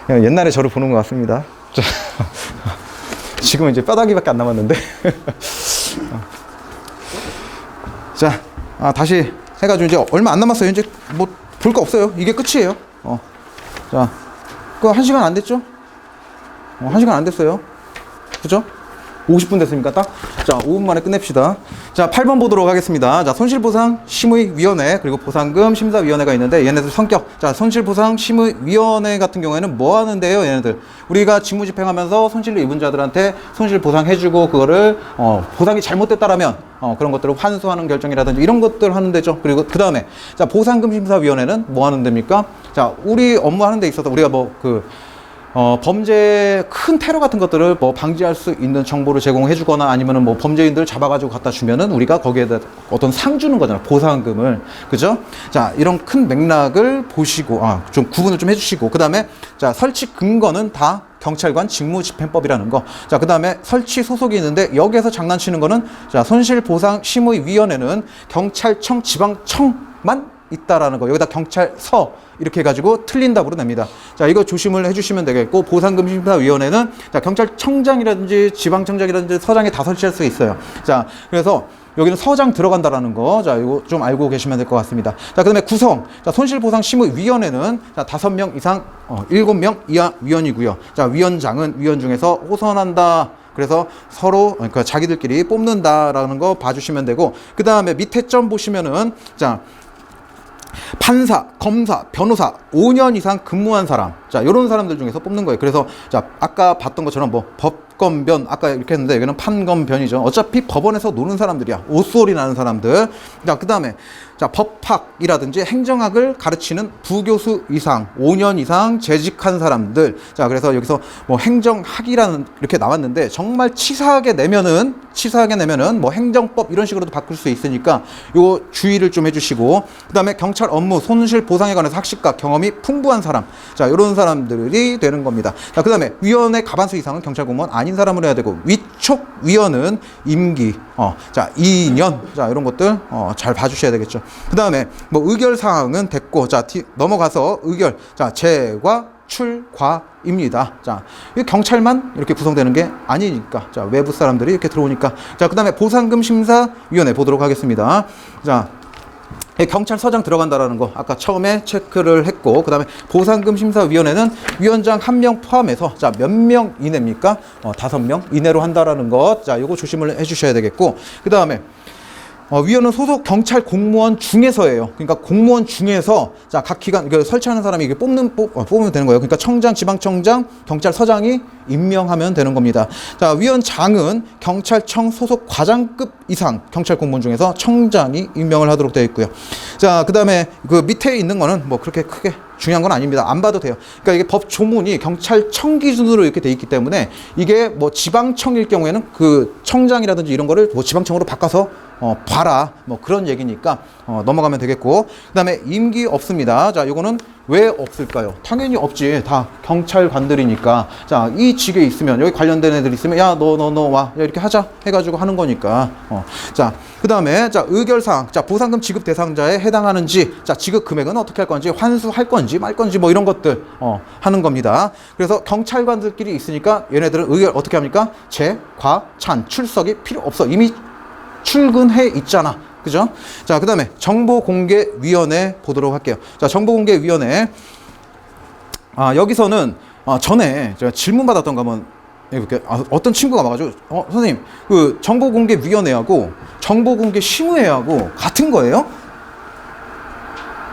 옛날에 저를 보는 것 같습니다. 지금은 이제 뼈다귀밖에 안 남았는데. 자. 다시 해가지고 이제 얼마 안 남았어요. 이제 뭐 볼 거 없어요. 이게 끝이에요. 자, 그 1시간 안 됐죠? 1시간 안 됐어요. 그죠? 50분 됐습니까? 딱? 자, 5분 만에 끝냅시다. 자, 8번 보도록 하겠습니다. 자, 손실보상심의위원회, 그리고 보상금 심사위원회가 있는데, 얘네들 성격. 자, 손실보상심의위원회 같은 경우에는 뭐 하는데요, 얘네들? 우리가 직무집행하면서 손실을 입은 자들한테 손실보상해주고, 그거를, 보상이 잘못됐다라면, 그런 것들을 환수하는 결정이라든지 이런 것들 하는 데죠. 그리고 그 다음에, 자, 보상금 심사위원회는 뭐 하는 데입니까? 자, 우리 업무하는 데 있어서 우리가 범죄, 큰 테러 같은 것들을 방지할 수 있는 정보를 제공해 주거나 아니면은 범죄인들 잡아가지고 갖다 주면은 우리가 거기에다 어떤 상 주는 거잖아. 보상금을. 그죠? 자, 이런 큰 맥락을 보시고, 좀 구분을 좀 해주시고, 그 다음에, 자, 설치 근거는 다 경찰관 직무집행법이라는 거. 자, 그 다음에 설치 소속이 있는데 여기에서 장난치는 거는, 자, 손실보상심의위원회는 경찰청, 지방청만 있다라는 거. 여기다 경찰서 이렇게 해가지고 틀린다고 냅니다. 자, 이거 조심을 해주시면 되겠고, 보상금 심사위원회는, 자, 경찰청장이라든지 지방청장이라든지 서장에 다 설치할 수 있어요. 자, 그래서 여기는 서장 들어간다라는 거, 자, 이거 좀 알고 계시면 될 것 같습니다. 자, 그 다음에 구성. 자, 손실보상심의위원회는, 자, 5명 이상, 7명 이하 위원이고요. 자, 위원장은 위원 중에서 호선한다. 그래서 서로, 그러니까 자기들끼리 뽑는다라는 거 봐주시면 되고, 그 다음에 밑에 점 보시면은, 자, 판사, 검사, 변호사 5년 이상 근무한 사람. 자, 요런 사람들 중에서 뽑는 거예요. 그래서 자, 아까 봤던 것처럼 뭐 법검변 아까 이렇게 했는데 여기는 판검변이죠. 어차피 법원에서 노는 사람들이야. 옷소리 나는 사람들. 자, 그다음에 자, 법학이라든지 행정학을 가르치는 부교수 이상 5년 이상 재직한 사람들. 자, 그래서 여기서 뭐 행정학이라는 이렇게 나왔는데 정말 치사하게 내면은 뭐 행정법 이런 식으로도 바꿀 수 있으니까 요 주의를 좀 해주시고, 그다음에 경찰 업무 손실 보상에 관해서 학식과 경험이 풍부한 사람. 자, 이런 사람들이 되는 겁니다. 자, 그다음에 위원회 가반수 이상은 경찰 공무원 아닌 사람으로 해야 되고, 위촉 위원은 임기 자 2년 자 이런 것들 잘 봐주셔야 되겠죠. 그다음에 뭐 의결 사항은 됐고, 자 넘어가서 의결 자 재과 출과입니다. 자, 이 경찰만 이렇게 구성되는 게 아니니까, 자 외부 사람들이 이렇게 들어오니까, 자 그다음에 보상금 심사위원회 보도록 하겠습니다. 자, 경찰서장 들어간다라는 거 아까 처음에 체크를 했고, 그 다음에 보상금 심사위원회는 위원장 1명 포함해서 자 몇 명 이내입니까? 5명 이내로 한다라는 것. 자, 요거 조심을 해주셔야 되겠고, 그 다음에 위원은 소속 경찰 공무원 중에서예요. 그러니까 공무원 중에서 자 각 기관 설치하는 사람이 이게 뽑으면 되는 거예요. 그러니까 청장, 지방청장, 경찰서장이 임명하면 되는 겁니다. 자, 위원장은 경찰청 소속 과장급 이상 경찰 공무원 중에서 청장이 임명을 하도록 되어 있고요. 자, 그다음에 그 밑에 있는 거는 뭐 그렇게 크게 중요한 건 아닙니다. 안 봐도 돼요. 그러니까 이게 법 조문이 경찰청 기준으로 이렇게 돼 있기 때문에 이게 뭐 지방청일 경우에는 그 청장이라든지 이런 거를 뭐 지방청으로 바꿔서 봐라 뭐 그런 얘기니까 넘어가면 되겠고, 그 다음에 임기 없습니다. 자, 요거는 왜 없을까요? 당연히 없지. 다 경찰관들이니까. 자, 이 직에 있으면 여기 관련된 애들 있으면 야 너 와 야, 이렇게 하자 해가지고 하는 거니까. 자, 그 다음에 자 의결사항, 자 보상금 지급 대상자에 해당하는지, 자 지급 금액은 어떻게 할 건지, 환수할 건지 말 건지 뭐 이런 것들 하는 겁니다. 그래서 경찰관들끼리 있으니까 얘네들은 의결 어떻게 합니까? 재, 과, 찬, 출석이 필요 없어. 이미 출근해 있잖아. 그죠? 자, 그 다음에 정보공개위원회 보도록 할게요. 자, 정보공개위원회. 여기서는 전에 제가 질문 받았던 거 한번 해볼게요. 어떤 친구가 와가지고 선생님 그 정보공개위원회하고 정보공개심의회하고 같은 거예요?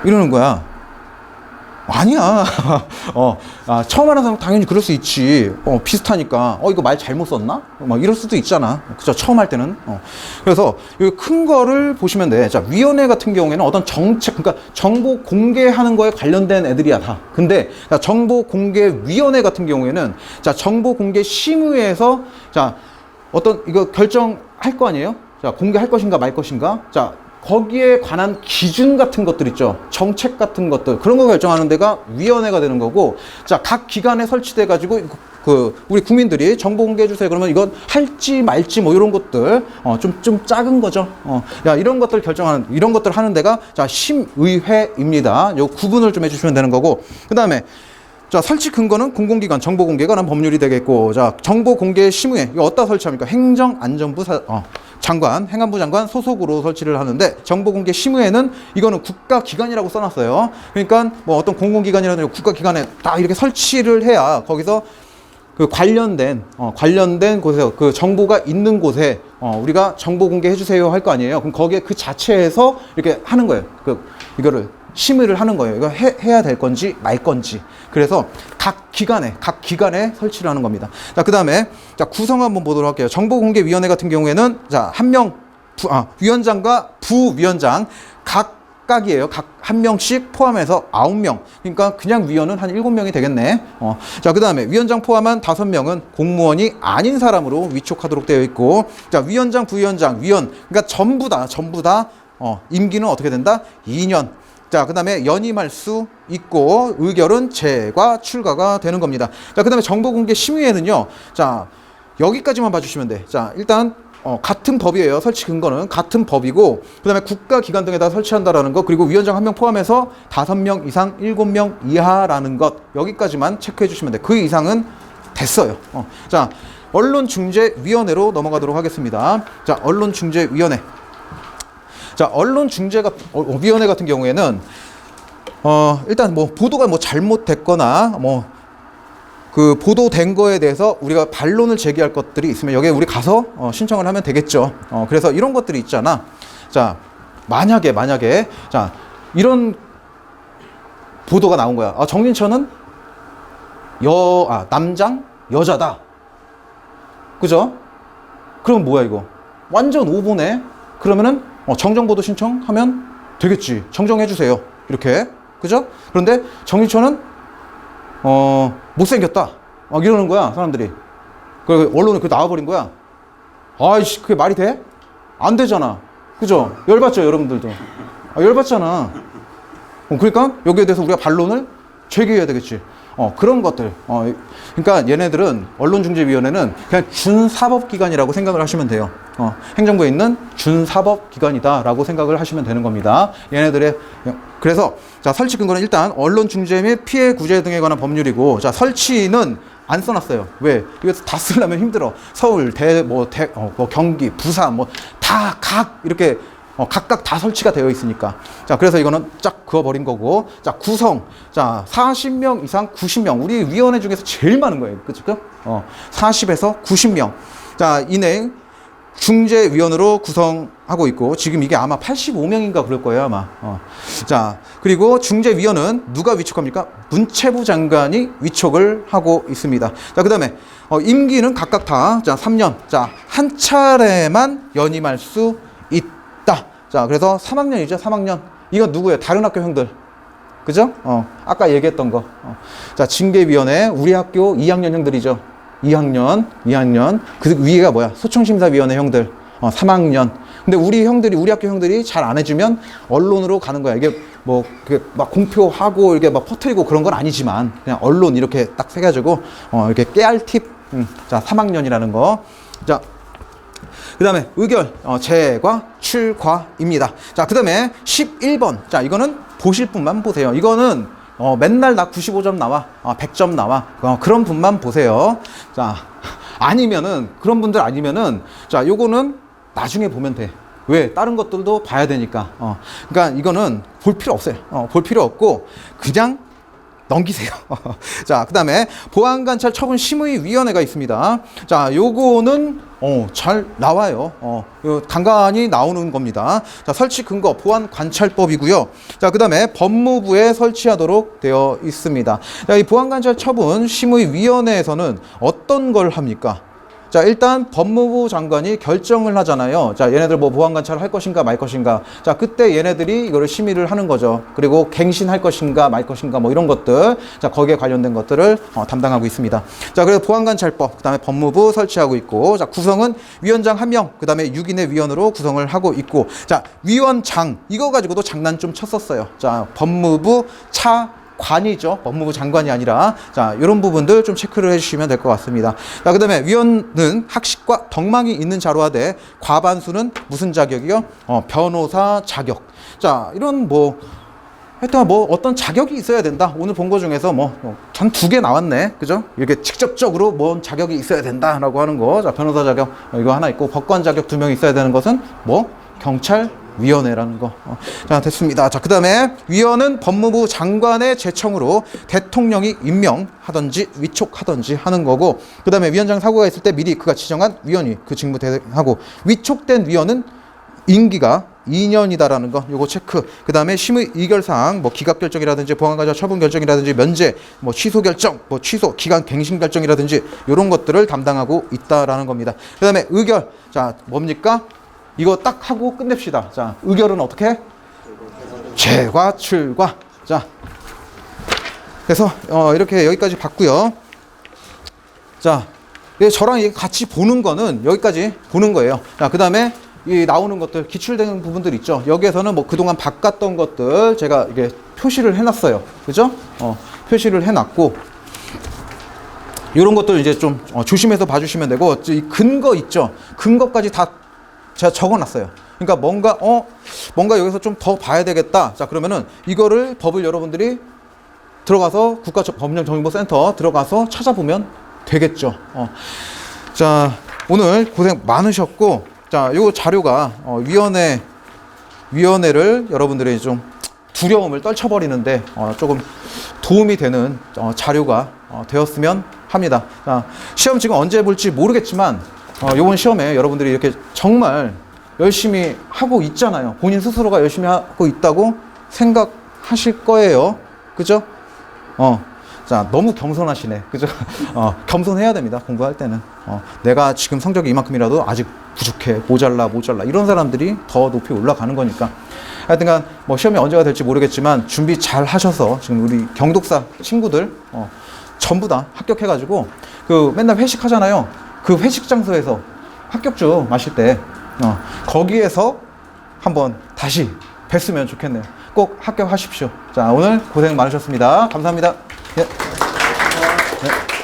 이러는 거야. 아니야. 처음 하는 사람 당연히 그럴 수 있지. 비슷하니까. 이거 말 잘못 썼나? 막 이럴 수도 있잖아. 그죠? 처음 할 때는. 그래서 이 큰 거를 보시면 돼. 자, 위원회 같은 경우에는 어떤 정책, 그러니까 정보 공개하는 거에 관련된 애들이야, 다. 근데, 자, 정보공개위원회 같은 경우에는, 자, 정보공개심의회에서, 자, 어떤, 이거 결정할 거 아니에요? 자, 공개할 것인가 말 것인가? 자, 거기에 관한 기준 같은 것들 있죠. 정책 같은 것들. 그런 거 결정하는 데가 위원회가 되는 거고, 자, 각 기관에 설치돼 가지고 우리 국민들이 정보 공개해 주세요. 그러면 이건 할지 말지 뭐 이런 것들 좀 작은 거죠. 야, 이런 것들 결정하는, 이런 것들 하는 데가 자, 심의회입니다. 요 구분을 좀 해 주시면 되는 거고. 그다음에 자, 설치 근거는 공공기관 정보공개에 관한 법률이 되겠고, 자, 정보공개심의회 이거 어디다 설치합니까? 행정안전부 장관, 행안부 장관 소속으로 설치를 하는데, 정보공개심의회는 이거는 국가기관이라고 써놨어요. 그러니까 뭐 어떤 공공기관이라든지 국가기관에 딱 이렇게 설치를 해야 거기서 그 관련된 곳에서 그 정보가 있는 곳에 우리가 정보 공개해 주세요 할 거 아니에요. 그럼 거기에 그 자체에서 이렇게 하는 거예요. 이거를 심의를 하는 거예요. 이거 해야 될 건지 말 건지. 그래서 각 기관에 설치를 하는 겁니다. 자, 그다음에 자, 구성 한번 보도록 할게요. 정보공개위원회 같은 경우에는 자, 위원장과 부위원장 각각이에요. 각 한 명씩 포함해서 9명. 그러니까 그냥 위원은 한 7명이 되겠네. 자, 그다음에 위원장 포함한 5명은 공무원이 아닌 사람으로 위촉하도록 되어 있고, 자, 위원장, 부위원장, 위원. 그러니까 전부 다 임기는 어떻게 된다? 2년. 자, 그 다음에 연임할 수 있고, 의결은 재과 출가가 되는 겁니다. 자, 그 다음에 정보공개심의회는요, 자, 여기까지만 봐주시면 돼. 자, 일단, 같은 법이에요. 설치 근거는 같은 법이고, 그 다음에 국가기관 등에다 설치한다라는 것, 그리고 위원장 1명 포함해서 5명 이상, 7명 이하라는 것, 여기까지만 체크해 주시면 돼. 그 이상은 됐어요. 자, 언론중재위원회로 넘어가도록 하겠습니다. 자, 언론중재위원회. 자, 언론중재위원회 같은 경우에는 일단 뭐 보도가 뭐 잘못됐거나 뭐 그 보도된 거에 대해서 우리가 반론을 제기할 것들이 있으면 여기에 우리 가서 신청을 하면 되겠죠. 그래서 이런 것들이 있잖아. 자, 만약에 자, 이런 보도가 나온 거야. 정진천은 남장 여자다. 그죠? 그럼 뭐야 이거? 완전 오보네. 그러면은 정정보도 신청하면 되겠지. 정정해주세요. 이렇게. 그죠? 그런데 정유천은 못생겼다. 막 이러는 거야 사람들이. 그 언론에 그 나와버린 거야. 아이씨, 그게 말이 돼? 안 되잖아. 그죠? 열받죠 여러분들도. 열받잖아. 그러니까 여기에 대해서 우리가 반론을 제기해야 되겠지. 그런 것들. 그러니까 얘네들은 언론중재위원회는 그냥 준사법기관이라고 생각을 하시면 돼요. 행정부에 있는 준사법기관이다라고 생각을 하시면 되는 겁니다. 얘네들의. 그래서 자, 설치 근거는 일단 언론중재 및 피해 구제 등에 관한 법률이고, 자, 설치는 안 써놨어요. 왜? 이거 다 쓰려면 힘들어. 서울, 경기, 부산, 이렇게 각각 다 설치가 되어 있으니까. 자, 그래서 이거는 쫙 그어버린 거고. 자, 구성. 자, 40명 이상 90명. 우리 위원회 중에서 제일 많은 거예요. 그죠? 40에서 90명. 자, 이내 중재위원으로 구성하고 있고, 지금 이게 아마 85명인가 그럴 거예요, 아마. 자, 그리고 중재위원은 누가 위촉합니까? 문체부 장관이 위촉을 하고 있습니다. 자, 그 다음에, 임기는 각각 다, 자, 3년. 자, 한 차례만 연임할 수 있다. 자, 그래서 3학년이죠, 3학년. 이건 누구예요? 다른 학교 형들. 그죠? 아까 얘기했던 거. 자, 징계위원회, 우리 학교 2학년 형들이죠. 2학년. 그 위에가 뭐야? 소총심사위원회 형들. 3학년. 근데 우리 학교 형들이 잘 안 해주면 언론으로 가는 거야. 이게 막 공표하고 이렇게 막 퍼뜨리고 그런 건 아니지만, 그냥 언론 이렇게 딱 새가지고, 이렇게 깨알 팁. 자, 3학년이라는 거. 자, 그 다음에 의결, 재과, 출과입니다. 자, 그 다음에 11번. 자, 이거는 보실 분만 보세요. 이거는 맨날 나 95점 나와, 100점 나와, 그런 분만 보세요. 자, 아니면은, 그런 분들 아니면은, 자, 요거는 나중에 보면 돼. 왜? 다른 것들도 봐야 되니까. 그러니까 이거는 볼 필요 없어요. 볼 필요 없고, 그냥 넘기세요. 자, 그 다음에 보안관찰 처분 심의위원회가 있습니다. 자, 요거는 잘 나와요. 간간히 나오는 겁니다. 자, 설치 근거 보안관찰법이고요. 자, 그 다음에 법무부에 설치하도록 되어 있습니다. 자, 이 보안관찰 처분 심의위원회에서는 어떤 걸 합니까? 자, 일단 법무부 장관이 결정을 하잖아요. 자, 얘네들 보안관찰을 할 것인가 말 것인가. 자, 그때 얘네들이 이거를 심의를 하는 거죠. 그리고 갱신할 것인가 말 것인가 이런 것들. 자, 거기에 관련된 것들을 담당하고 있습니다. 자, 그래서 보안관찰법, 그 다음에 법무부 설치하고 있고, 자, 구성은 위원장 1명, 그 다음에 6인의 위원으로 구성을 하고 있고, 자, 위원장, 이거 가지고도 장난 좀 쳤었어요. 자, 법무부 관이죠. 법무부 장관이 아니라. 자, 이런 부분들 좀 체크를 해주시면 될 것 같습니다. 자, 그 다음에 위원은 학식과 덕망이 있는 자로 하되, 과반수는 무슨 자격이요? 변호사 자격. 자, 이런 하여튼 어떤 자격이 있어야 된다. 오늘 본 거 중에서 한 2개 나왔네. 그죠? 이렇게 직접적으로 뭔 자격이 있어야 된다라고 하는 거. 자, 변호사 자격 이거 하나 있고, 법관 자격 2명 있어야 되는 것은 경찰위원회라는 거. 자, 됐습니다. 자, 그 다음에 위원은 법무부 장관의 제청으로 대통령이 임명하든지 위촉하든지 하는 거고, 그 다음에 위원장 사고가 있을 때 미리 그가 지정한 위원이 그 직무 대행하고, 위촉된 위원은 임기가 2년이다라는 거, 요거 체크. 그 다음에 심의 의결사항, 기각 결정이라든지 보안관찰 처분 결정이라든지 면제, 취소 결정, 취소 기간 갱신 결정이라든지 요런 것들을 담당하고 있다라는 겁니다. 그 다음에 의결. 자, 뭡니까? 이거 딱 하고 끝냅시다. 자, 의결은 어떻게? 재과, 출과. 자, 그래서 이렇게 여기까지 봤고요. 자, 저랑 같이 보는 거는 여기까지 보는 거예요. 자, 그 다음에 이 나오는 것들, 기출되는 부분들 있죠. 여기에서는 그동안 바꿨던 것들 제가 이게 표시를 해놨어요. 그죠? 표시를 해놨고, 이런 것들 이제 좀 조심해서 봐주시면 되고, 이 근거 있죠. 근거까지 다 제가 적어놨어요. 그러니까 뭔가 여기서 좀 더 봐야 되겠다. 자, 그러면은 이거를 법을 여러분들이 들어가서 국가법령정보센터 들어가서 찾아보면 되겠죠. 자, 오늘 고생 많으셨고, 자, 요 자료가 위원회를 여러분들이 좀 두려움을 떨쳐버리는데 조금 도움이 되는 자료가 되었으면 합니다. 자, 시험 지금 언제 볼지 모르겠지만, 요번 시험에 여러분들이 이렇게 정말 열심히 하고 있잖아요. 본인 스스로가 열심히 하고 있다고 생각하실 거예요. 그죠? 자, 너무 겸손하시네. 그죠? 겸손해야 됩니다. 공부할 때는. 내가 지금 성적이 이만큼이라도 아직 부족해. 모자라. 이런 사람들이 더 높이 올라가는 거니까. 하여튼간, 뭐, 시험이 언제가 될지 모르겠지만, 준비 잘 하셔서, 지금 우리 경독사 친구들, 전부 다 합격해가지고, 그 맨날 회식하잖아요. 그 회식 장소에서 합격주 마실 때, 거기에서 한번 다시 뵀으면 좋겠네요. 꼭 합격하십시오. 자, 오늘 고생 많으셨습니다. 감사합니다. 예. 네.